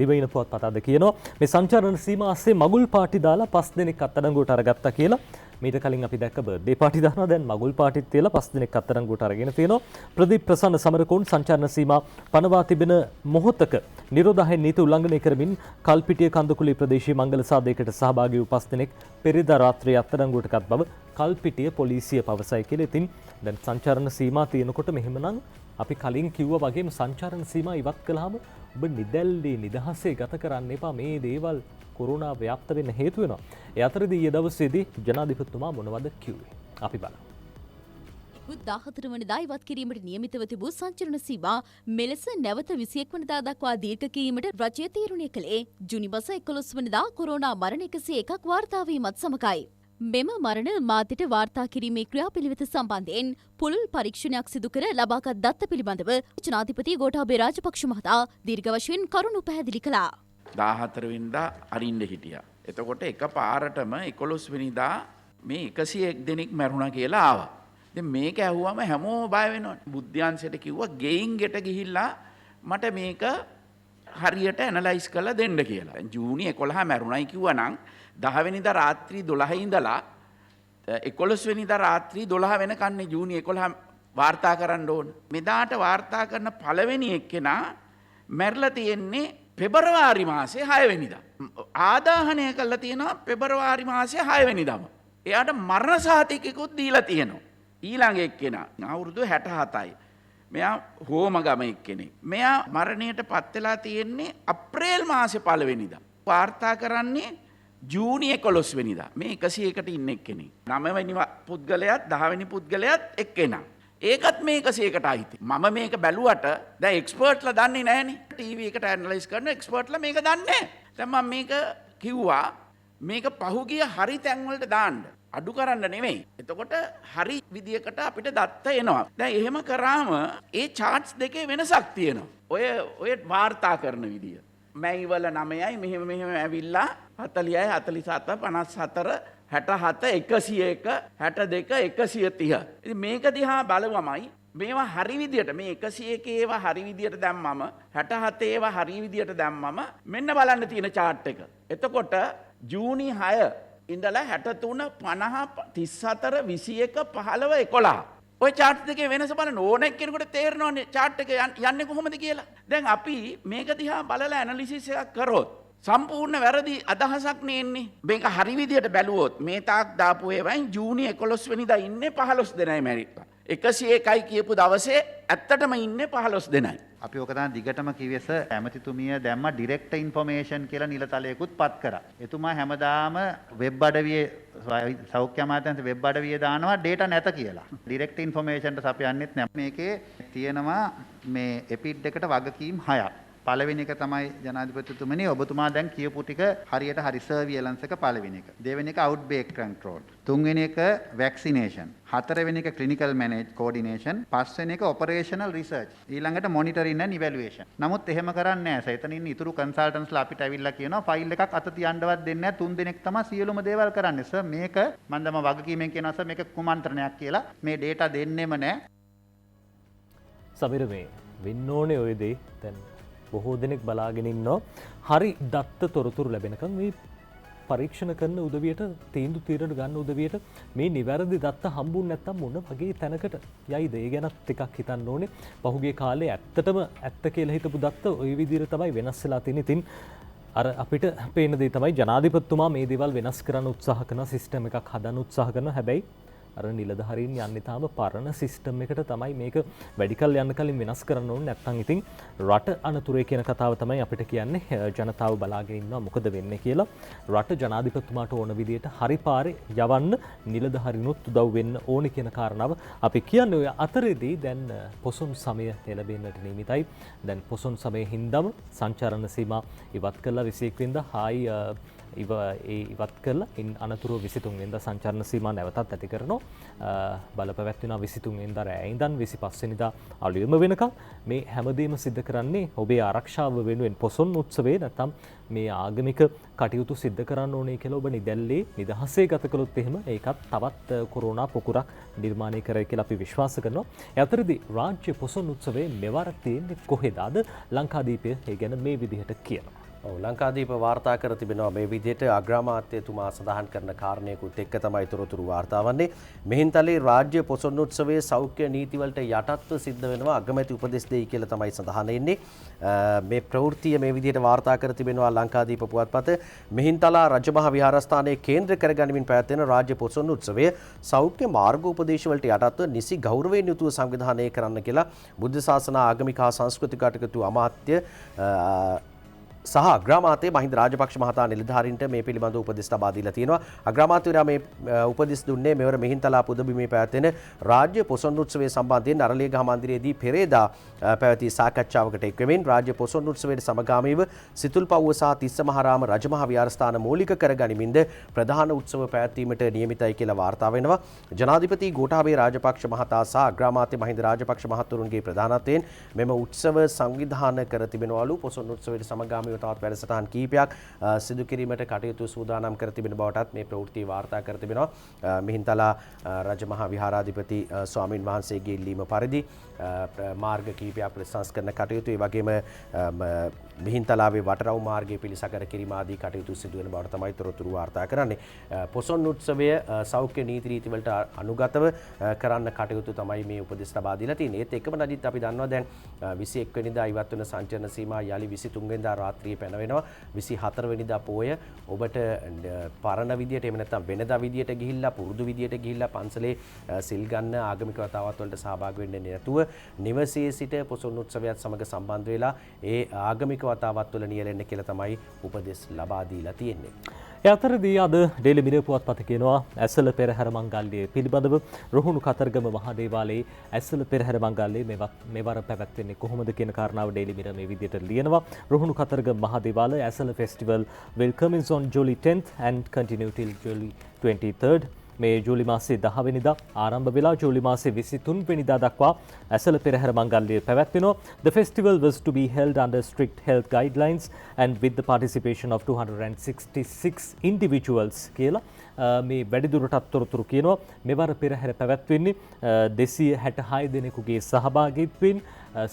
දිවයින පුවත්පත අද කියනවා මේ සංචාරන සීමා ASCII මගුල් පාටි දාලා 5 දෙනෙක් අත්අඩංගුවට අරගත්තා කියලා. මීට කලින් අපි දැක්ක බර්ත්ඩේ පාටි දානවා. දැන් මගුල් පාටිත් තියලා 5 දෙනෙක් අත්අඩංගුවට අරගෙන තියෙනවා. ප්‍රදීප් ප්‍රසන්න සමරකෝන් සංචාරන සීමා පනවා තිබෙන මොහොතක නිරෝධායන නීති උල්ලංඝනය කරමින් කල්පිටිය කන්දකුලී ප්‍රදේශීය මංගල සාදයකට සහභාගී වූ 5 දෙනෙක් පෙරේදා රාත්‍රියේ අත්අඩංගුවට ගත් බව කල්පිටිය පොලිසිය පවසයි කියලා. ඉතින් දැන් සංචාරන සීමා තියෙනකොට මෙහෙමනම් අපි කලින් කිව්වා වගේම සංචාරන සීමා ඉවත් කළාම ඔබ නිදැල්ලේ නිදහසේ ගත කරන්න එපා. මේ දේවල් කොරෝනා ව්‍යාප්ත වෙන්න හේතු වෙනවා. ඒ අතරදී ඊයේ දවසේදී ජනාධිපතිතුමා මොනවද කිව්වේ? අපි බලමු. 14 වනදා ඉවත් කිරීමට නියමිතව තිබූ සංචරණ සීමා මෙලෙස නැවත 21 වනදා දක්වා දීර්ඝ කිරීමට රජය තීරණය කළේ ජුනි මාස 11 වනදා කොරෝනා මරණ 101ක් වාර්තා වීමත් සමගයි. මෙම මරණ මාධ්‍යට වාර්තා කිරීමේ ක්‍රියාපිළිවෙත සම්බන්ධයෙන් පුළුල් පරීක්ෂණයක් සිදු කර ලබාගත් දත්ත පිළිබඳව ජනාධිපති ගෝඨාභය රාජපක්ෂ මහතා දීර්ඝ වශයෙන් කරුණු පැහැදිලි කළා. 14 වෙනිදා අරින්න හිටියා. එතකොට එක පාරටම 11 වෙනිදා මේ 101 දෙනෙක් මැරුණා කියලා ආවා. දැන් මේක ඇහුවම හැමෝම බය වෙනවනේ. බුද්ධ්‍යාංශයට කිව්වා ගෙයින් ගෙට ගිහිල්ලා මට මේක හරියට ඇනලයිස් කරලා දෙන්න කියලා. දැන් ජූනි 11 මැරුණයි කිව්වනම් 10 වෙනිදා රාත්‍රී 12 ඉඳලා 11 වෙනිදා රාත්‍රී 12 වෙනකන් ජූනි 11 වාර්තා කරන්න ඕන. මෙදාට වාර්තා කරන පළවෙනි එක්කෙනා මැරලා තියෙන්නේ පෙබරවාරි මාසේ 6 වෙනිදා. ආදාහනය කළා තියෙනවා පෙබරවාරි මාසේ 6 වෙනිදාම. එයාට මරණ සහතිකයකුත් දීලා තියෙනවා. ඊළඟ එක්කෙනා අවුරුදු 67යි. මෙයා හෝමගම එක්කෙනෙක්. මෙයා මරණයට පත් වෙලා තියෙන්නේ අප්‍රේල් මාසේ 1 වෙනිදා. වාර්තා කරන්නේ ජූනි 11 වෙනිදා. මේ 101ට ඉන්න එක්කෙනෙක්. 9 වෙනි පුද්ගලයාත් 10 වෙනි පුද්ගලයාත් එක්කෙනා. ඒකත් මේ 101ට අයිති. මම මේක බැලුවට දැන් එක්ස්පර්ට්ලා දන්නේ නැහනේ. ටීවී එකට ඇනලයිස් කරන එක්ස්පර්ට්ලා මේක දන්නේ නැහැ. දැන් මම මේක කිව්වා මේක පහුගිය හරි තැන් වලට දාන්න. අඩු කරන්න නෙමෙයි. එතකොට හරි විදියකට අපිට දත්ත එනවා. දැන් එහෙම කරාම ඒ charts දෙකේ වෙනසක් තියෙනවා. ඔය වාර්තා කරන විදිය. මැයිවල 9යි මෙහෙම ඇවිල්ලා 40යි 47 54 67 101 62 130. ඉතින් මේක දිහා බලවමයි මේවා හරි විදියට මේ 101 ඒවා හරි විදියට දැම්මම 67 ඒවා හරි විදියට දැම්මම මෙන්න බලන්න තියෙන chart එක. එතකොට ජූනි 6 ඉඳලා 63 50 34 21 15 11 ඔය චාට් දෙකේ වෙනස බලන්න ඕන එක්කෙනෙකුට තේරෙනවනේ චාට් එක යන්නේ කොහොමද කියලා. දැන් අපි මේක දිහා බලලා ඇනලිසිස් එකක් කරොත් සම්පූර්ණ වැරදි අදහසක් නෙන්නේ. මේක හරි විදියට බැලුවොත් මේ තාක් දාපු ඒවායින් ජූනි 11 වෙනිදා ඉන්නේ 15 දෙනයි මැරිලා. 101යි කියපු දවසේ ඇත්තටම ඉන්නේ 15 දෙනයි. අපි ඔක තමයි දිගටම කිව්වෙස ඇමතිතුමිය දැම්ම ඩිරෙක්ට් ඉන්ෆර්මේෂන් කියලා නිලතලයකුත් පත් කරා. එතුමා හැමදාම වෙබ් අඩවියේ සෞඛ්‍ය අමාත්‍යාංශ වෙබ් අඩවියේ දානවා ඩේටා නැත කියලා. ඩිරෙක්ට් ඉන්ෆර්මේෂන්ට සපයන්නෙත් නැහැ. මේකේ තියෙනවා මේ එපිඩ් එකට වගකීම් 6ක්. පළවෙනි එක තමයි ජනාධිපතිතුමනි ඔබතුමා දැන් කියපු ටික හරියට හරි සර්වියලන්ස් එක පළවෙනි එක. දෙවෙනි එක අවුට්බ්‍රේක් කන්ට්‍රෝල්. තුන්වෙනි එක වැක්සිනේෂන්. හතරවෙනි එක ක්ලිනිකල් මැනේජ් කෝඩිනේෂන්. පස්වෙනි එක ඔපරේෂනල් රිසර්ච්. ඊළඟට මොනිටරින් ඇන්ඩ් ඉවැලුවේෂන්. නමුත් එහෙම කරන්නේ නැහැ. එතන ඉන්න ඉතුරු කන්සල්ටන්ට්ස්ලා අපිට ඇවිල්ලා කියනවා ෆයිල් එකක් අත තියන්නවත් දෙන්නේ නැහැ. 3 දිනක් තමයි සියලුම දේවල් කරන්නේ. සර් මේක මම දැන් වගකීමෙන් කියනවා සර් මේක කුමන්ත්‍රණයක් කියලා. මේ ඩේටා දෙන්නෙම නැහැ. සමීර මේ වෙන්න ඕනේ ඔය දේ දැන් බොහෝ දෙනෙක් බලාගෙන ඉන්නවා. හරි දත්ත තොරතුරු ලැබෙනකම් මේ පරීක්ෂණ කරන උදවියට තීන්දුව తీරන ගන්න උදවියට මේ නිවැරදි දත්ත හම්බුනේ නැත්තම් මොන වගේ තැනකට යයිද? ඒ ගැනත් ටිකක් හිතන්න ඕනේ. පහුගිය කාලේ ඇත්තටම ඇත්ත කියලා හිතපු දත්ත ওই විදිහට තමයි වෙනස් වෙලා තියෙන්නේ. ඉතින් අර අපිට පේන දේ තමයි ජනාධිපතිතුමා මේ දේවල් වෙනස් කරන්න උත්සාහ කරන සිස්ටම් එකක් හදන්න උත්සාහ කරනවා. හැබැයි අර නිලධාරීන් යන්නේ තාම පරණ සිස්ටම් එකට තමයි මේක වැඩිකල් යන්න කලින් වෙනස් කරන්න ඕනේ. නැත්නම් ඉතින් රට අනතුරේ කියන කතාව තමයි අපිට කියන්නේ. ජනතාව බලාගෙන ඉන්නවා මොකද වෙන්නේ කියලා. රට ජනාධිපතිතුමාට ඕන විදියට හරි පාරේ යවන්න නිලධාරීනුත් උදව් වෙන්න ඕනේ කියන කාරණාව අපි කියන්නේ. ඔය අතරේදී දැන් පොසොන් සමය එළඹෙන්නට නියමිතයි. දැන් පොසොන් සමයේ හින්දාම සංචාරණ සීමා ඉවත් කළා 21 වෙනිදා. හායි ඉවත් කරලා ඉන් අනතුරුව 23 වෙනිදා සංචාරණ සීමා නැවතත් ඇති කරනවා. බලපැවැත්වෙනවා 23 වෙනිදා රෑ ඉඳන් 25 වෙනිදා අලුයම වෙනකම්. මේ හැමදේම සිද්ධ කරන්නේ ඔබේ ආරක්ෂාව වෙනුවෙන්. පොසොන් උත්සවයේ නැත්නම් මේ ආගමික කටයුතු සිද්ධ කරන්න ඕනේ කියලා ඔබ නිදැල්ලේ නිදහසේ ගත කළොත් එහෙම ඒකත් තවත් කොරෝනා පොකුරක් නිර්මාණය කරයි කියලා අපි විශ්වාස කරනවා. ඒ අතරදී රාජ්‍ය පොසොන් උත්සවයේ මෙවර තියෙන්නේ කොහෙද? අද ලංකාදීපය ඒ ගැන මේ විදිහට කියනවා. ලංකාදීප වාර්තා කර තිබෙනවා මේ විදිහට අග්‍රාමාත්‍යතුමා සඳහන් කරන කාරණයකුත් එක්ක තමයි තොරතුරු වාර්තා වන්නේ. මෙහින්තලේ රාජ්‍ය පොසොන් උත්සවයේ සෞඛ්‍ය නීතිවලට යටත්ව සිද්ධ වෙනවා අගමැති උපදෙස් දෙයි කියලා තමයි සඳහන් වෙන්නේ. මේ ප්‍රවෘත්තිය මේ විදිහට වාර්තා කර තිබෙනවා ලංකාදීප පුවත්පත. මෙහින්තලා රජමහා විහාරස්ථානයේ කේන්ද්‍ර කරගනිමින් පැවැත්වෙන රාජ්‍ය පොසොන් උත්සවය සෞඛ්‍ය මාර්ගෝපදේශ වලට යටත්ව නිසි ගෞරවයෙන් යුතුව සංවිධානය කරන්න කියලා බුද්ධ ශාසන ආගමික හා සංස්කෘතික කටයුතු අමාත්‍ය සහ අග්‍රාමාත්‍ය මහින්ද රාජපක්ෂ මහතා නිලධාරීන්ට මේ පිළිබඳ උපදෙස් ලබා දීලා තියෙනවා. අග්‍රාමාත්‍යවරයා මේ උපදෙස් දුන්නේ මෙවර මෙහින්තලා පුදබිමේ පැවැත්වෙන රාජ්‍ය පොසොන් උත්සවයේ සම්බන්ධයෙන් අරලියගහ මන්දිරයේදී පෙරේදා පැවති සාකච්ඡාවකට එක් වෙමින් රාජ්‍ය පොසොන් උත්සවයට සමගාමීව සිතුල්පව්ව සහ තිස්සමහාරාම රජමහා විහාරස්ථාන මූලික කරගනිමින්ද ප්‍රධාන උත්සව පැවැත්වීමට නියමිතයි කියලා වාර්තා වෙනවා. ජනාධිපති ගෝඨාභය රාජපක්ෂ මහතා සහ අග්‍රාමාත්‍ය මහින්ද රාජපක්ෂ මහතුරුන්ගේ ප්‍රධානත්වයෙන් මෙම උත්සව සංවිධානය කර තිබෙනවලු. පොසොන් උත්සවයට සමගාමීව තවත් වැඩසටහන් කීපයක් සිදු කිරීමට කටයුතු සූදානම් කර තිබෙන බවටත් මේ ප්‍රවෘත්තිය වාර්තා කර තිබෙනවා. මිහින්තලා රජමහා විහාරාධිපති ස්වාමින් වහන්සේගේ ඉල්ලීම පරිදි මාර්ග කීපයක් ප්‍රතිසංස්කරණ කටයුතු ඒ වගේම මිහින්තලාවේ වටරව් මාර්ගයේ පිළිසකර කිරීම ආදී කටයුතු සිදු වෙන බවට තමයි තොරතුරු වාර්තා කරන්නේ. පොසොන් උත්සවය සෞඛ්‍ය නීති රීති වලට අනුගතව කරන්න කටයුතු තමයි මේ උපදෙස් ලබා දීලා තියෙන්නේ. ඒත් එක්කම නජිත් අපි දන්නවා දැන් 21 වෙනිදා ඉවත් වෙන සංචලන සීමා යලි 23 වෙනිදා රාත්‍රියේ පැනවෙනවා. 24 වෙනිදා පෝය ඔබට පරණ විදියට එහෙම නැත්නම් වෙනදා විදියට ගිහිල්ලා පුරුදු විදියට ගිහිල්ලා පන්සලේ සිල් ගන්න ආගමික වතාවත් වලට සහභාගී වෙන්නේ නැතුව නිවසේ සිට පොසොන් උත්සවයත් සමග සම්බන්ධ වෙලා ඒ ආගමික වතාවත් වල නියැලෙන්න කියලා තමයි උපදෙස් ලබා දීලා තියෙන්නේ. ඒ අතරදී අද ඩේලි මිරර් පුවත්පත කියනවා ඇසළ පෙරහැර මංගල්‍යය පිළිබඳව රුහුණු කතරගම මහා දේවාලයේ ඇසළ පෙරහැර මංගල්‍යය මෙවර පැවැත්වෙන්නේ කොහොමද කියන කාරණාව ඩේලි මිරර් මේ විදිහට ලියනවා. රුහුණු කතරගම මහා දේවාලය Esala festival will commence on July 10th and continue till July 23rd. මේ ජූලි මාසයේ 10 වෙනිදා ආරම්භ වෙලා ජූලි මාසයේ 23 වෙනිදා දක්වා ඇසළ පෙරහැර මංගල්‍යය පැවැත්වෙනවා. The festival was to be held under strict health guidelines and with the participation of 266 individuals කියලා මේ වැඩිදුරටත් තොරතුරු කියනවා. මෙවර පෙරහැර පැවැත්වෙන්නේ 266 දෙනෙකුගේ සහභාගීත්වයෙන්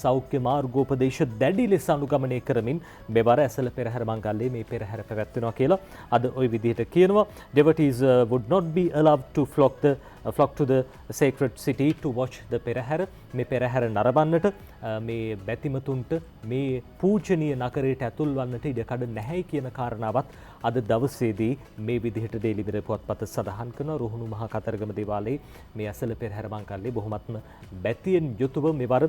සෞඛ්‍ය මාර්ගෝපදේශ දැඩි ලෙස අනුගමනය කරමින් මෙවර ඇසළ පෙරහැර මංගල්‍යයේ මේ පෙරහැර පැවැත්වෙනවා කියලා අද ওই විදිහට කියනවා. Devotees would not be allowed to flock the flock to the sacred city to watch the පෙරහැර. මේ පෙරහැර නරඹන්නට මේ බැතිමතුන්ට මේ පූජනීය නගරයට ඇතුල් වන්නට ඉඩකඩ නැහැ කියන කාරණාවත් අද දවසේදී මේ විදිහට ඩේලි මිරර් පුවත්පත සඳහන් කරන රුහුණු මහා කතරගම දේවාලයේ මේ ඇසළ පෙරහැර මංකල්ලේ බොහොමත්ම බැතියෙන් යුතුව මෙවර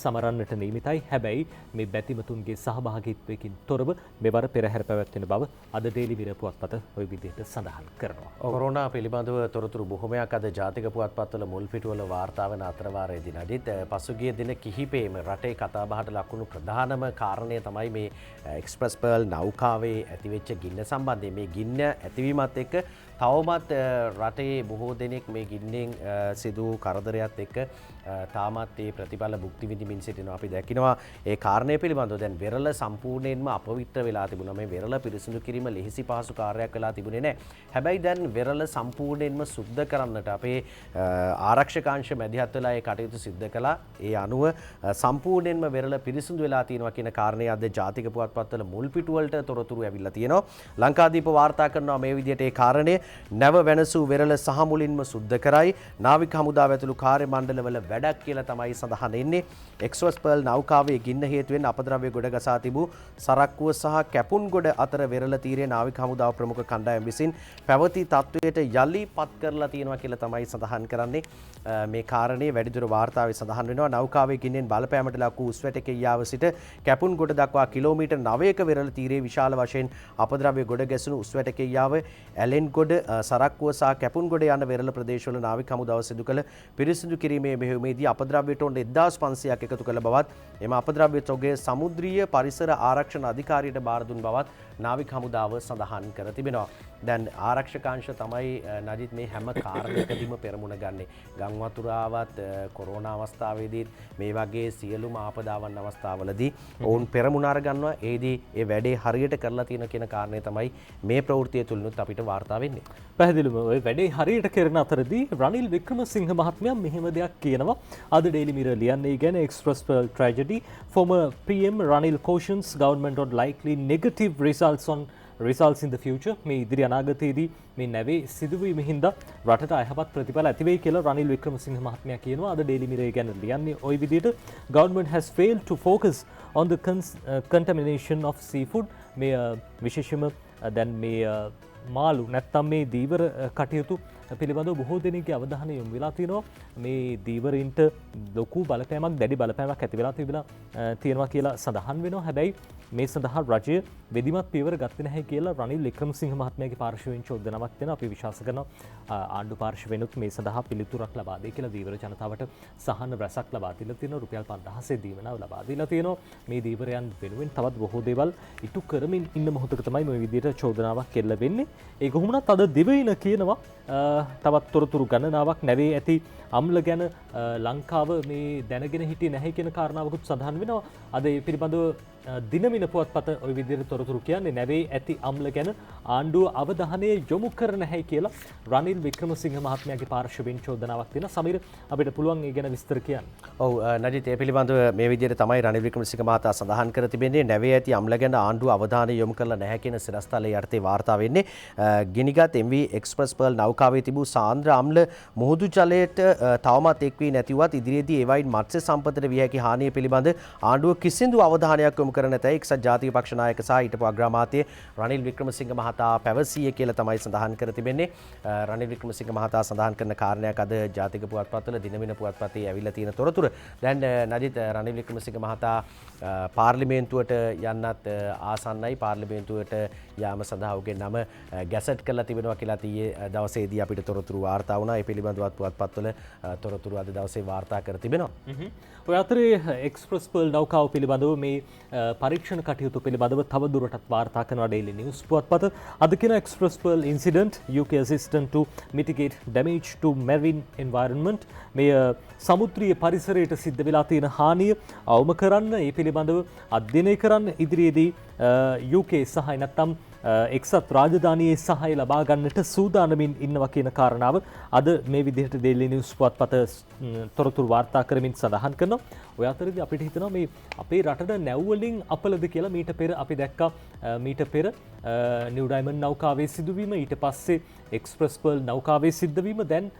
සමරන්නට නියමිතයි. හැබැයි මේ බැතිමතුන්ගේ සහභාගීත්වයකින් තොරව මෙවර පෙරහැර පැවැත්වෙන බව අද ඩේලි මිරර් පුවත්පත ওই විදිහට සඳහන් කරනවා. කොරෝනා පිළිබඳව තොරතුරු බොහොමයක් අද ජාතික පුවත්පත්වල මුල් පිටුවල වාර්තා වන අතරවාරයේදී නඩිත් පසුගිය දින කිහිපෙම රටේ කතාබහට ලකුණු ප්‍රධානම කාරණය තමයි මේ එක්ස්ප්‍රස් පර්ල් නෞකාවේ ඇතිවෙච්ච ගින්න සම්බන්ධයෙන්. මේ ගින්න ඇතිවීමත් එක්ක තවමත් රටේ බොහෝ දෙනෙක් මේ ගින්නෙන් සිදු කරදරයත් එක්ක තාමත් ඒ ප්‍රතිඵල භුක්ති විඳිමින් සිටිනවා. අපි දැකිනවා ඒ කාරණය පිළිබඳව දැන් වෙරළ සම්පූර්ණයෙන්ම අපවිත්‍ර වෙලා තිබුණා. මේ වෙරළ පිරිසිදු කිරීම ලෙහිසි පහසු කාර්යයක් වෙලා තිබුණේ නැහැ. හැබැයි දැන් වෙරළ සම්පූර්ණයෙන්ම සුද්ධ කරන්නට අපේ ආරක්ෂකාංශ මැදිහත් වෙලා ඒ කටයුතු සිද්ධ කළා. ඒ අනුව සම්පූර්ණයෙන්ම වෙරළ පිරිසිදු වෙලා තියෙනවා කියන කාරණය අද ජාතික පුවත්පත්වල මුල් පිටුවලට තොරතුරු ඇවිල්ලා තියෙනවා. ලංකාදීප වාර්තා කරනවා මේ විදිහට ඒ කාරණය නැව වෙනසූ වෙරළ සහ මුලින්ම සුද්ධ කරයි. නාවික හමුදාව ඇතුළු කාර්ය මණ්ඩලවල වැඩක් කියලා තමයි සඳහන් වෙන්නේ. එක්ස්ප්‍රස් පර්ල් නෞකාවේ ගින්න හේතුවෙන් අපද්‍රව්‍ය ගොඩ ගසා තිබූ සරක්කුව සහ කැපුන්ගොඩ අතර වෙරළ තීරයේ නාවික හමුදාව ප්‍රමුඛ කණ්ඩායම විසින් පැවති තත්ත්වයට යලි පත් කරලා තියෙනවා කියලා තමයි සඳහන් කරන්නේ. මේ කාරණේ වැඩිදුර වාර්තාවේ සඳහන් වෙනවා. නෞකාවේ ගින්නෙන් බලපෑමට ලක් වූ උස්වැටක යාව සිට කැපුන්ගොඩ දක්වා කිලෝමීටර් 9ක වෙරළ තීරයේ විශාල වශයෙන් අපද්‍රව්‍ය ගොඩ ගැසුණු උස්වැටක යාව ඇලෙන්ගොඩ සරක්කුව සහ කැපුන්ගොඩ යන වෙරළ ප්‍රදේශවල නාවික හමුදාව සිදු කළ පිරිසිදු කිරීමේ මෙහෙයුමේදී අපද්‍රව්‍ය ටොන් 1500ක් එකතු කළ බවත් එම අපද්‍රව්‍ය තොගය සමුද්‍රීය පරිසර ආරක්ෂණ අධිකාරියට බාර දුන් බවත් නාවික හමුදාව සඳහන් කර තිබෙනවා. දැන් ආරක්ෂකාංශ තමයි නජිත් මේ හැම කාරණයකදීම පෙරමුණ ගන්නේ. ගම් වතුරාවත් කොරෝනා අවස්ථාවේදීත් මේ වගේ සියලුම ආපදාවන් අවස්ථාවලදී ඔවුන් පෙරමුණ අර ගන්නවා. ඒදී ඒ වැඩේ හරියට කරලා තියෙන කියන කාරණය තමයි මේ ප්‍රවෘත්තිය තුලිනුත් අපිට වාර්තා වෙන්නේ. පැහැදිලිවම ওই වැඩේ හරියට කරන අතරදී රනිල් වික්‍රමසිංහ මහත්මයා මෙහෙම දෙයක් කියනවා. අද ඩේලි මිරර් ලියන්නේ ගැන express pearl tragedy. Former PM Ranil cautions government on likely negative results in the future. මේ ඉදිරි අනාගතයේදී මේ නැවේ සිදුවීම හින්දා රටට අයහපත් ප්‍රතිඵල ඇති වෙයි කියලා රනිල් වික්‍රමසිංහ මහත්මයා කියනවා. අද ඩේලි මිරර් ගැන ලියන්නේ ওই විදිහට government has failed to focus on the contamination of seafood. මේ විශේෂම දැන් මේ මාළු නැත්තම් මේ දීවර කටයුතු පිළිබඳව බොහෝ දෙනෙක්ගේ අවධානය යොමු වෙලා තියෙනවා. මේ දීවරින්ට ලොකු බලපෑමක් දැඩි බලපෑමක් ඇති වෙලා තියෙනවා කියලා සඳහන් වෙනවා. හැබැයි මේ සඳහා රජය වෙදිමත් පියවර ගත්තේ නැහැ කියලා රනිල් වික්‍රමසිංහ මහත්මයාගේ පාර්ශවයෙන් චෝදනාවක් දෙනවා. අපි විශ්වාස කරනවා ආණ්ඩු පාර්ශවෙනුත් මේ සඳහා පිළිතුරක් ලබා දෙයි කියලා දීවර ජනතාවට සහන රැසක් ලබා දීලා තියෙනවා. රුපියල් 5000 දීවනාව ලබා දීලා තියෙනවා. මේ දීවරයන් වෙනුවෙන් තවත් බොහෝ දේවල් ඉටු කරමින් ඉන්න මොහොතක තමයි මේ විදිහට චෝදනාවක් එල්ල වෙන්නේ. ඒක කොහොමනත් අද දිවයින කියනවා තවත් තොරතුරු ගණනාවක් නැවේ ඇති අම්ල ගැන ලංකාව මේ දැනගෙන හිටියේ නැහැ කියන කාරණාවකුත් සඳහන් වෙනවා. අද ඒ පිළිබඳව දිනමින පුවත්පත ওই විදිහට තොරතුරු කියන්නේ නැවේ ඇති අම්ල ගැන ආණ්ඩුව අවධානය යොමු කර නැහැ කියලා රනිල් වික්‍රමසිංහ මහත්මයාගේ පාර්ශවයෙන් චෝදනාවක් දෙනවා. සමීර අපිට පුළුවන් ඒ ගැන විස්තර කියන්න. ඔව් නජිත් ඒ පිළිබඳව මේ විදිහට තමයි රනිල් වික්‍රමසිංහ මහතා සඳහන් කර තිබෙන්නේ. නැවේ ඇති අම්ල ගැන ආණ්ඩුව අවධානය යොමු කරලා නැහැ කියන සිරස්තලයේ යටතේ වාර්තා වෙන්නේ. ගිනිගත් MV එක්ස්ප්‍රස් පර්ල් නෞකාවේ තිබූ සාන්ද්‍ර අම්ල මුහුදු ජලයට තවමත් එක් වී නැතිවත් ඉදිරියේදී ඒවයින් මත්ස්‍ය සම්පතට විය හැකි හානිය පිළිබඳ ආණ්ඩුව කිසිදු අවධානයක් යොමු කර නැතයි එක්සත් ජාතික පක්ෂ නායක සහ හිටපු අග්‍රාමාත්‍ය රනිල් වික්‍රමසිංහ මහතා පැවසියේ කියලා තමයි සඳහන් කර තිබෙන්නේ. රනිල් වික්‍රමසිංහ මහතා සඳහන් කරන කාරණයක් අද ජාතික පුවත්පත්වල දිනමින පුවත්පතේ ඇවිල්ලා තියෙන තොරතුර. දැන් නජිත් රනිල් වික්‍රමසිංහ මහතා පාර්ලිමේන්තුවට යන්නත් ආසන්නයි. පාර්ලිමේන්තුවට යාම සඳහා ඔහුගේ නම ගැසට් කරලා තිබෙනවා කියලා ඊයේ දවසේදී අපිට තොරතුරු වාර්තා වුණා. ඒ පිළිබඳවත් පුවත්පත්වල තොරතුරු අද දවසේ වාර්තා කර තිබෙනවා. ඔය අතරේ එක්ස්ප්‍රස් පර්ල් නෞකාව පිළිබඳව මේ පරීක්ෂණ කටයුතු පිළිබඳව තව දුරටත් වාර්තා කරනවා ඩේලි නිවුස් පුවත්පත. අද කියන express pearl incident UK assistant to mitigate damage to marine environment. මේ සමුද්‍රීය පරිසරයට සිද්ධ වෙලා තියෙන හානිය අවම කරන්න ඒ පිළිබඳව අධ්‍යයනය කරන්න ඉදිරියේදී UK සහය නැත්තම් එක්සත් රාජධානියේ සහාය ලබා ගන්නට සූදානමින් ඉන්නවා කියන කාරණාව අද මේ විදිහට ඩේලි නිවුස් පුවත්පත තොරතුරු වාර්තා කරමින් සඳහන් කරනවා. ඔය අතරදී අපිට හිතෙනවා මේ අපේ රටට නැව් වලින් අපලද කියලා. මීට පෙර අපි දැක්කා මීට පෙර නිව් ඩයමන්ඩ් නෞකාවේ සිදුවීම, ඊට පස්සේ එක්ස්ප්‍රස් පර්ල් නෞකාවේ සිද්ධවීම. දැන්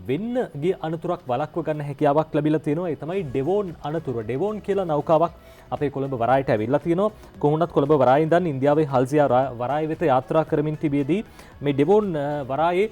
වෙන්න ගිය අනතුරක් වළක්ව ගන්න හැකියාවක් ලැබිලා තියෙනවා. ඒ තමයි ඩෙවෝන් අනතුර. ඩෙවෝන් කියලා නෞකාවක් අපේ කොළඹ වරායට ඇවිල්ලා තියෙනවා. කොහොමවත් කොළඹ වරායේ ඉඳන් ඉන්දියාවේ හල්සියා වරාය වෙත යාත්‍රා කරමින් තිබියදී මේ ඩෙවෝන් වරායේ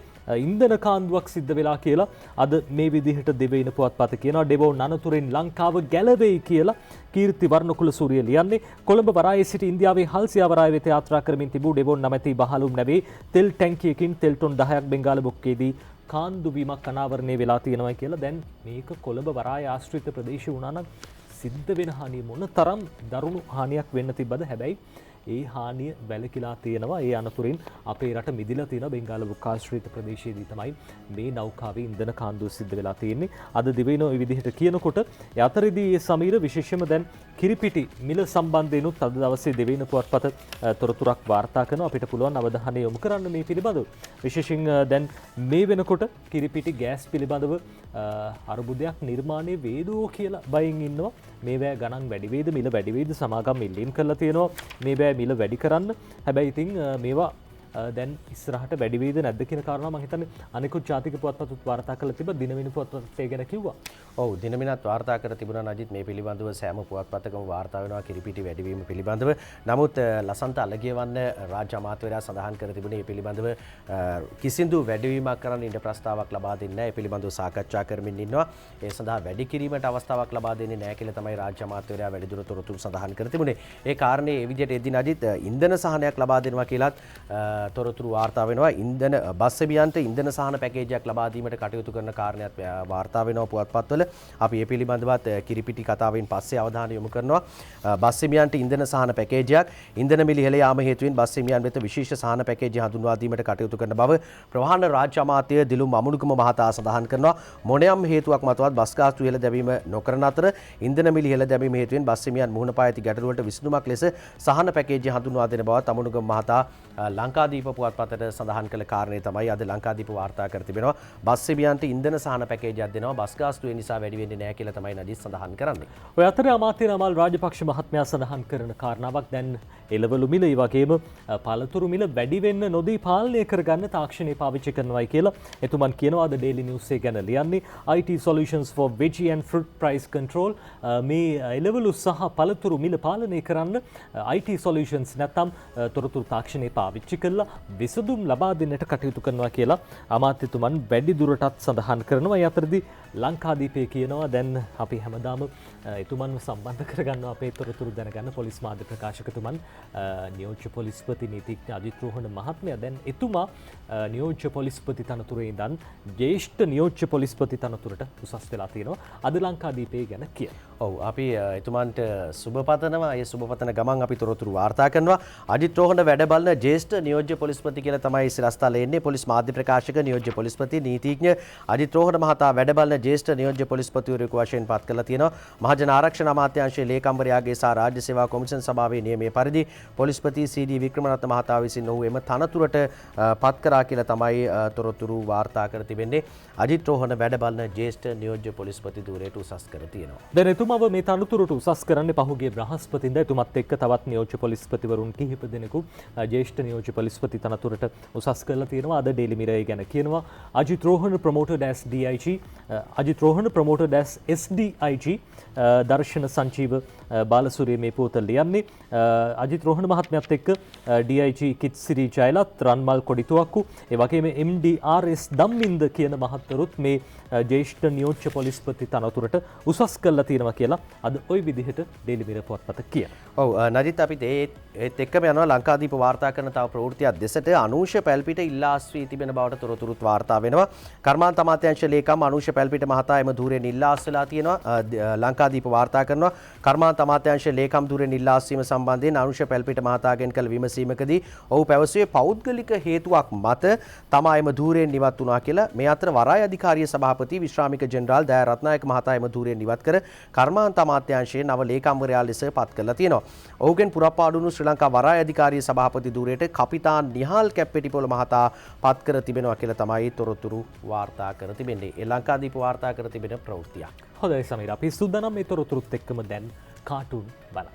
ඉන්ධන කාන්දුවක් සිද්ධ වෙලා කියලා අද මේ විදිහට දෙවයින පුවත්පත කියනවා. ඩෙවෝන් අනතුරෙන් ලංකාව ගැලවෙයි කියලා කීර්ති වර්ණකුල සූරිය ලියන්නේ. කොළඹ වරායේ සිට ඉන්දියාවේ හල්සියා වරාය වෙත යාත්‍රා කරමින් තිබූ ඩෙවෝන් නැමැති බහලුම් නැවේ තෙල් ටැංකියකින් තෙල් ටොන් 10ක් බෙන්ගාල බොක්කේදී කාන්දු බීමක් අනාවරණය වෙලා තියෙනවා කියලා. දැන් මේක කොළඹ වරාය ආශ්‍රිත ප්‍රදේශය වුණා නම් සිද්ධ වෙන හානිය මොන තරම් දරුණු හානියක් වෙන්න තිබ්බද. හැබැයි ඒ හානිය වැළකීලා තියෙනවා. ඒ අනතුරින් අපේ රට මිදිලා තියෙන බෙන්ගාල බුක්කාශ්‍රිත ප්‍රදේශයේදී තමයි මේ නෞකාවේ ඉන්ධන කාන්දුව සිද්ධ වෙලා තියෙන්නේ. අද දිවයින ওই විදිහට කියනකොට යතරේදී මේ සමීර විශේෂයෙන්ම දැන් කිරිපිටි මිල සම්බන්ධයෙන්ුත් අද දවසේ දෙවයින පුවත්පත තොරතුරක් වාර්තා කරනවා. අපිට පුළුවන් අවධානය යොමු කරන්න මේ පිළිබඳව. විශේෂයෙන් දැන් මේ වෙනකොට කිරිපිටි ගෑස් පිළිබඳව අරුබුදයක් නිර්මාණය වේදෝ කියලා බයෙන් ඉන්නවා. මේවැ ගණන් වැඩි වේද මිල වැඩි වේද සමාගම් ඉල්ලීම් කරලා තියෙනවා. මේවැ මිල වැඩි කරන්න. හැබැයි ඉතින් මේවා දැන් ඉස්සරහට වැඩි වේද නැද්ද කියන කාරණා මම හිතන්නේ අනිකුත් ජාතික පුවත්පත්ත් වාර්තා කරලා තිබ්බ දිනමින පුවත්පතේ ගැන කිව්වා. ඔව් දිනමිනත් වාර්තා කර තිබුණා නජිත් මේ පිළිබඳව සෑම පුවත්පතකම වාර්තා වෙනවා කිරිපිටි වැඩිවීම පිළිබඳව. නමුත් ලසන්ත අලගියවන්න රාජ්‍ය අමාත්‍යවරයා සඳහන් කර තිබුණේ මේ පිළිබඳව කිසිදු වැඩිවීමක් කරන්න ඉඩ ප්‍රස්තාවක් ලබා දෙන්නේ නැහැ. ඒ පිළිබඳව සාකච්ඡා කරමින් ඉන්නවා. ඒ සඳහා වැඩි කිරීමට අවස්ථාවක් ලබා දෙන්නේ නැහැ කියලා තමයි රාජ්‍ය අමාත්‍යවරයා වැඩිදුර තොරතුරු සඳහන් කර තිබුණේ. ඒ කාරණේ ඒ විදිහට එද්දී නජිත් ඉන්ධන සහනයක් ලබා දෙනවා කියලාත් තොරතුරු වාර්තා වෙනවා. ඉන්ධන බස් සෙවියන්ට ඉන්ධන සහන පැකේජයක් ලබා දීමට කටයුතු කරන කාරණයක් වාර්තා වෙනවා පුවත්පත්වල. අපි මේ පිළිබඳවත් කිරිපිටි කතාවෙන් පස්සේ අවධානය යොමු කරනවා. බස් සෙවියන්ට ඉන්ධන සහන පැකේජයක් ඉන්ධන මිල ඉහළ යාම හේතුවෙන් බස් සෙවියන් වෙත විශේෂ සහන පැකේජය හඳුන්වා දීමට කටයුතු කරන බව ප්‍රවාහන රාජ්‍ය අමාත්‍ය දිලුම් අමුණුකම මහතා සඳහන් කරනවා. මොනෑම හේතුවක් මතවත් බස් ගාස්තු ඉහළ දැමීම නොකරන අතර ඉන්ධන මිල ඉහළ දැමීම හේතුවෙන් බස් සෙවියන් මුහුණ පා ඇති ගැටලුවලට විසඳුමක් ලෙස සහන පැකේජය හඳුන්වා දෙන බවත් අමුණුකම මහතා ලංකාදීප පුවත්පතට සඳහන් කළ කාරණේ තමයි අද ලංකාදීප වාර්තා කර තිබෙනවා. බස් සෙවියන්ට ඉන්ධන සහන පැකේජයක් දෙනවා. බස් ගාස්තුව නිසා වැඩි වෙන්නේ නැහැ කියලා තමයි නදීස් සඳහන් කරන්නේ. ඔය අතරේ අමාත්‍ය නමල් රාජපක්ෂ මහත්මයා සඳහන් කරන කාරණාවක් දැන් එළවලු මිල ඒ වගේම පළතුරු මිල වැඩි වෙන්න නොදී පාලනය කරගන්න තාක්ෂණය පාවිච්චි කරනවායි කියලා එතුමන් කියනවා. අද ඩේලි නිවුස් එක ගැන ලියන්නේ IT solutions for veggie and fruit price control. මේ එළවලු සහ පළතුරු මිල පාලනය කරන්න IT solutions නැත්නම් තොරතුරු තාක්ෂණය පාවිච්චි කරලා විසඳුම් ලබා දෙන්නට කටයුතු කරනවා කියලා අමාත්‍යතුමන් වැඩි දුරටත් සඳහන් කරනවා. ඒ අතරදී ලංකාදීපේ කියනවා දැන් අපි හැමදාම එතුමන්ව සම්බන්ධ කරගන්නවා අපේ තොරතුරු දැනගන්න පොලිස් මාධ්‍ය ප්‍රකාශකතුමන් නියෝජ්‍ය පොලිස්පති නීතිඥ අජිත් රෝහණ මහත්මයා දැන් එතුමා නියෝජ්‍ය පොලිස්පති තනතුරේ ඉඳන් ජ්‍යෙෂ්ඨ නියෝජ්‍ය පොලිස්පති තනතුරට උසස් වෙලා තියෙනවා. අද ලංකාදීපේ ගැන කියනවා. ඔව් අපි එතුමන්ට සුබ පතනවා. ඒ සුබ පතන ගමන් අපි තොරතුරු වාර්තා කරනවා. අජිත් රෝහණ වැඩ බලන ජ්‍යෙෂ්ඨ නියෝජ්‍ය පොලිස්පති කියලා තමයි සිරස්තල එන්නේ. පොලිස් මාධ්‍ය ප්‍රකාශක නියෝජ්‍ය පොලිස්පති නීතිඥ අජිත් රෝහණ මහතා වැඩ බලන ජ්‍යෙෂ්ඨ නියෝජ්‍ය පොලිස්පතිවරයෙකු වශයෙන් පත් කරලා තියෙනවා. මහජන ආරක්ෂණ අමාත්‍යාංශයේ ලේකම්වරයාගේ සහ රාජ්‍ය සේවා කොමිෂන් සභාවේ නියමයේ පරිදි පොලිස්පති CD වික්‍රමරත්න මහතා විසින් ඔහු එම තනතුරට පත් කරා කියලා තමයි තොරතුරු වාර්තා කර තිබෙන්නේ. අජිත් රෝහණ වැඩ බලන ජ්‍යෙෂ්ඨ නියෝජ්‍ය පොලිස්පති ධූරයට උසස් කර තියෙනවා. දැන් එතුමාව මේ තනතුරට උසස් කරන්නේ පහුගිය බ්‍රහස්පතින්දා එතුමත් එක්ක තවත් නියෝජ්‍ය පොලිස්පතිවරුන් කිහිප දෙනෙකු ජ්‍යෙෂ්ඨ නියෝජ්‍ය පොලිස්පති තනතුරට උසස් කරලා තියෙනවා. අද ඩේලි මිරර් ගැන කියනවා Ajith Rohana promoted as DIG Ajith Rohana promoted as SDIG දර්ශන සංජීව බාලසූරිය මේ පොත ලියන්නේ. අජිත් රෝහණ මහත්මයාත් එක්ක DIG කිත්සිරි ජයලත් රන්මල් කොඩිතුවක්කු ඒ වගේම MDRS දම්මින්ද කියන මහත්වරුත් මේ ජ්‍යෙෂ්ඨ නියෝජ්‍ය පොලිස්පති තනතුරට උසස් කරලා තියෙනවා කියලා අද ওই විදිහට ඩේලි මිරර් පොත්පත කියනවා. ඔව් නජිත් අපිට ඒත් එක්කම යනවා ලංකාදීප වාර්තා කරන තව ප්‍රවෘත්තියක් දෙසට අනූෂ්‍ය පැල්පිට ඉල්ලාස් වී තිබෙන බවට තොරතුරුත් වාර්තා වෙනවා. කර්මාන්ත අමාත්‍යාංශ ලේකම් අනූෂ්‍ය පැල්පිට මහතා එම ධූරයෙන් ඉල්ලාස් වෙලා තියෙනවා. ලංකාදීප වාර්තා කරනවා කර්මාන්ත අමාත්‍යාංශ ලේකම් ධූරයෙන් ඉල්ලාස් වීම සම්බන්ධයෙන් අනූෂ්‍ය පැල්පිට මහතාගෙන් කළ විමසීමකදී ඔහු පැවසුවේ පෞද්ගලික හේතුවක් මත තමා එම ධූරයෙන් නිවත් වුණා කියලා. මේ අතර වරාය අධිකාරිය සභාපති විශ්‍රාමික ජෙනරාල් දයා රත්නායක මහතා එම ධූරයෙන් නිවත් කර කර්මාන්ත අමාත්‍යාංශයේ නව ලේකම්වරයා ලෙස පත් කරලා තියෙනවා. ඔහුගෙන් පුරප්පාඩුණු ශ්‍රී ලංකා වරාය අධිකාරිය සභාපති ධූරයට කපිතාන් නිහාල් කැප්පෙටිපොළ මහතා පත් කර තිබෙනවා කියලා තමයි තොරතුරු වාර්තා කර තිබෙන්නේ. ඒ ලංකාදීප වාර්තා කර තිබෙන ප්‍රවෘත්තියක්. හොඳයි සමීර අපි සූදානම් මේ තොරතුරුත් එක්කම දැන් කාටුන් බලන්න.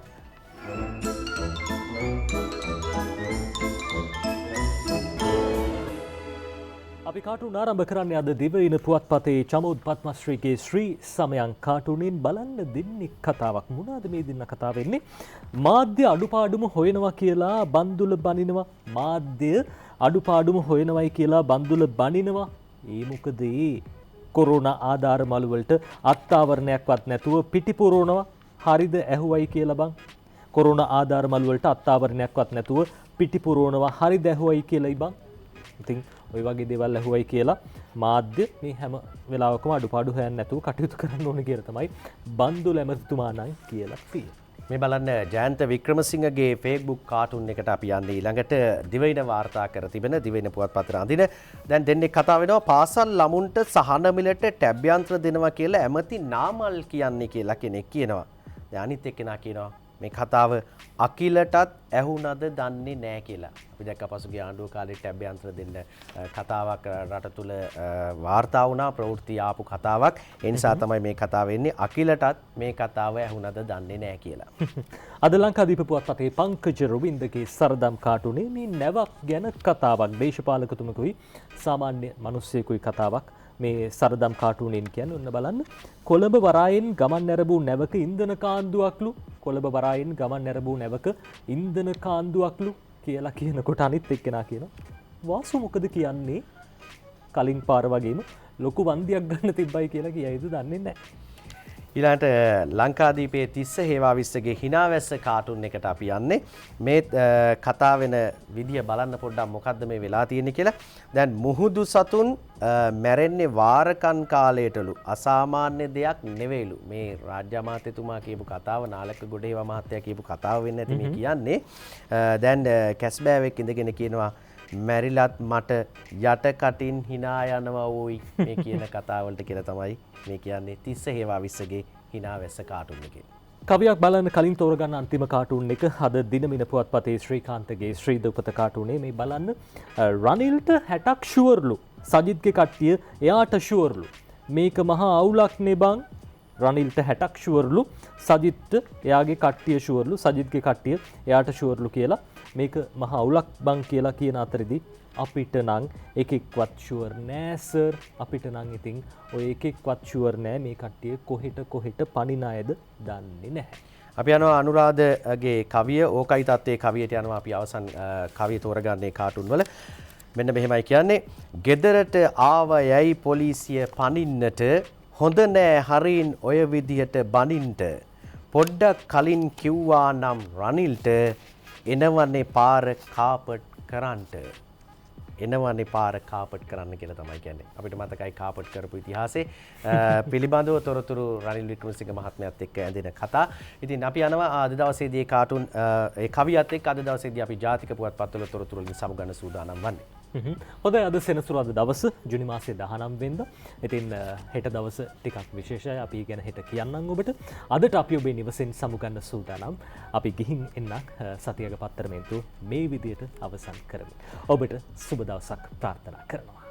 අපි අපි කාටුන් ආරම්භ කරන්නේ අද දිවයින පුවත්පතේ චමෝද් පත්මශ්‍රීගේ ශ්‍රී සමයන් කාටුනින් බලන්න දෙන්නේ කතාවක්. මොනවාද මේ දෙන්න කතාව වෙන්නේ? මාධ්‍ය අඩුපාඩුම හොයනවා කියලා බන්දුල බනිනවා. මාධ්‍ය අඩුපාඩුම හොයනවයි කියලා බන්දුල බනිනවා. ඒ මොකද කොරෝනා ආධාර මළු වලට අත්ආවරණයක්වත් නැතුව පිටිපුරවනවා. හරිද ඇහුවයි කියලා බං. කොරෝනා ආධාර මළු වලට අත්ආවරණයක්වත් නැතුව පිටිපුරවනවා. හරිද ඇහුවයි කියලායි බං. ඉතින් ඔය වගේ දේවල් ඇහුවයි කියලා මාධ්‍ය මේ හැම වෙලාවකම අඩුපාඩු හොයන්න නැතුව කටයුතු කරන්න ඕනේ කියලා තමයි බන්දුල ඇමතිතුමා නම් කියලා තියෙන්නේ. මේ බලන්න ජයන්ත වික්‍රමසිංහගේ ෆේස්බුක් කාටුන් එකට අපි යන්නේ ඊළඟට දිවයින වාර්තා කර තිබෙන දිවයින පුවත්පතේ අඳින දැන් දෙන්නේ කතා වෙනවා පාසල් ළමුන්ට සහන මිලට ටැබ් යන්ත්‍ර දෙනවා කියලා ඇමති නාමල් කියන්නේ කියලා කෙනෙක් කියනවා. දැන් අනිත් එක්කෙනා කියනවා මේ කතාව අකිලටත් ඇහුණද දන්නේ නැහැ කියලා. අපි දැක්ක පසුගිය ආණ්ඩුව කාලේ ටැබ් යන්ත්‍ර දෙන්න කතාවක් රට තුල වාර්තා වුණා ප්‍රවෘත්ති ආපු කතාවක්. ඒ නිසා තමයි මේ කතාව එන්නේ අකිලටත් මේ කතාව ඇහුණද දන්නේ නැහැ කියලා. අද ලංකාදීප පුවත්පතේ පංකජ රොවින්දගේ සරදම් කාටුනේ මේ නැවක් ගැන කතාවක්. දේශපාලකතුමකුයි සාමාන්‍ය මිනිස්සෙකුයි කතාවක්. මේ සරදම් කාටුනෙන් කියන්නේ ඔන්න බලන්න කොළඹ වරායෙන් ගමන් නැරඹූ නැවක ඉන්ධන කාන්දුවක්ලු කොළඹ වරායෙන් ගමන් නැරඹූ නැවක ඉන්ධන කාන්දුවක්ලු කියලා කියනකොට අනිත් එක්කෙනා කියනවා වාසු මොකද කියන්නේ කලින් පාර වගේම ලොකු වන්දියක් ගන්න තිබ්බයි කියලා කියයිද දන්නේ නැහැ. ඊළඟට ලංකාදීපයේ තිස්ස හේවාවිස්සගේ හිනාවැස්ස කාටුන් එකට අපි යන්නේ මේ කතා වෙන විදිය බලන්න පොඩ්ඩක් මොකද්ද මේ වෙලා තියෙන්නේ කියලා. දැන් මුහුදු සතුන් මැරෙන්නේ වාරකන් කාලයටලු අසාමාන්‍ය දෙයක් නෙවෙයිලු. මේ රාජ්‍ය අමාත්‍යතුමා කියපු කතාව නාලක ගොඩේවා මහත්තයා කියපු කතාව වෙන්නේ නැති මේ කියන්නේ. දැන් කැස්බෑවෙක් ඉඳගෙන කියනවා මැරිලත් මට යට කටින් hina යනවා ඕයි මේ කියන කතාවලට කියලා තමයි මේ කියන්නේ තිස්ස හේවාවිස්සගේ හිනාවැස්ස කාටුන් එකේ. කවියක් බලන්න කලින් තෝරගන්න අන්තිම කාටුන් එක අද දිනමින පුවත්පතේ ශ්‍රීකාන්තගේ ශ්‍රී දූපත කාටුනේ මේ බලන්න රනිල්ට 60ක් ෂුවර්ලු සජිත්ගේ කට්ටිය එයාට ෂුවර්ලු මේක මහා අවුලක් නේ බං. රනිල්ට 60ක් ෂුවර්ලු සජිත්ට එයාගේ කට්ටිය ෂුවර්ලු සජිත්ගේ කට්ටිය එයාට ෂුවර්ලු කියලා මේක මහා අවුලක් බං කියලා කියන අතරේදී අපිට නම් එකෙක්වත් ෂුවර් නෑ සර්. අපිට නම් ඉතින් ඔය එකෙක්වත් ෂුවර් නෑ මේ කට්ටිය කොහෙට පනින අයද දන්නේ නැහැ. අපි යනවා අනුරාධගේ කවිය ඕකයි තත්ත්වයේ කවියට යනවා අපි අවසන් කවිය තෝරගන්නේ කාටුන් වල. මෙන්න මෙහෙමයි කියන්නේ ගෙදරට ආව යයි පොලිසිය පනින්නට හොඳ නෑ හරින් ඔය විදිහට බනින්ට පොඩ්ඩක් කලින් කිව්වා නම් රනිල්ට එනවන්නේ පාර කාපට් කරන්නට එනවන්නේ පාර කාපට් කරන්න කියලා තමයි කියන්නේ. අපිට මතකයි කාපට් කරපු ඉතිහාසයේ පිළිබඳව තොරතුරු රනිල් වික්‍රමසිංහ මහත්මයාත් එක්ක ඇඳෙන කතා. ඉතින් අපි යනවා අද දවසේදී කාටුන් ඒ කවියත් එක්ක අද දවසේදී අපි ජාතික පුවත්පත්වල තොරතුරු වලින් සමුගන්න සූදානම් වන්නේ. හොඳයි අද සෙනසුරාදා දවස ජුනි මාසේ 19 වෙනිදා. ඉතින් හෙට දවස ටිකක් විශේෂයි. අපි ගැන හෙට කියන්නම් ඔබට. අදට අපි ඔබේ නිවසෙන් සමුගන්න සූදානම්. අපි ගිහින් එන්නක් සතියක පත්තරමෙන්තු මේ විදියට අවසන් කරමු. ඔබට සුබ දවසක් ප්‍රාර්ථනා කරනවා.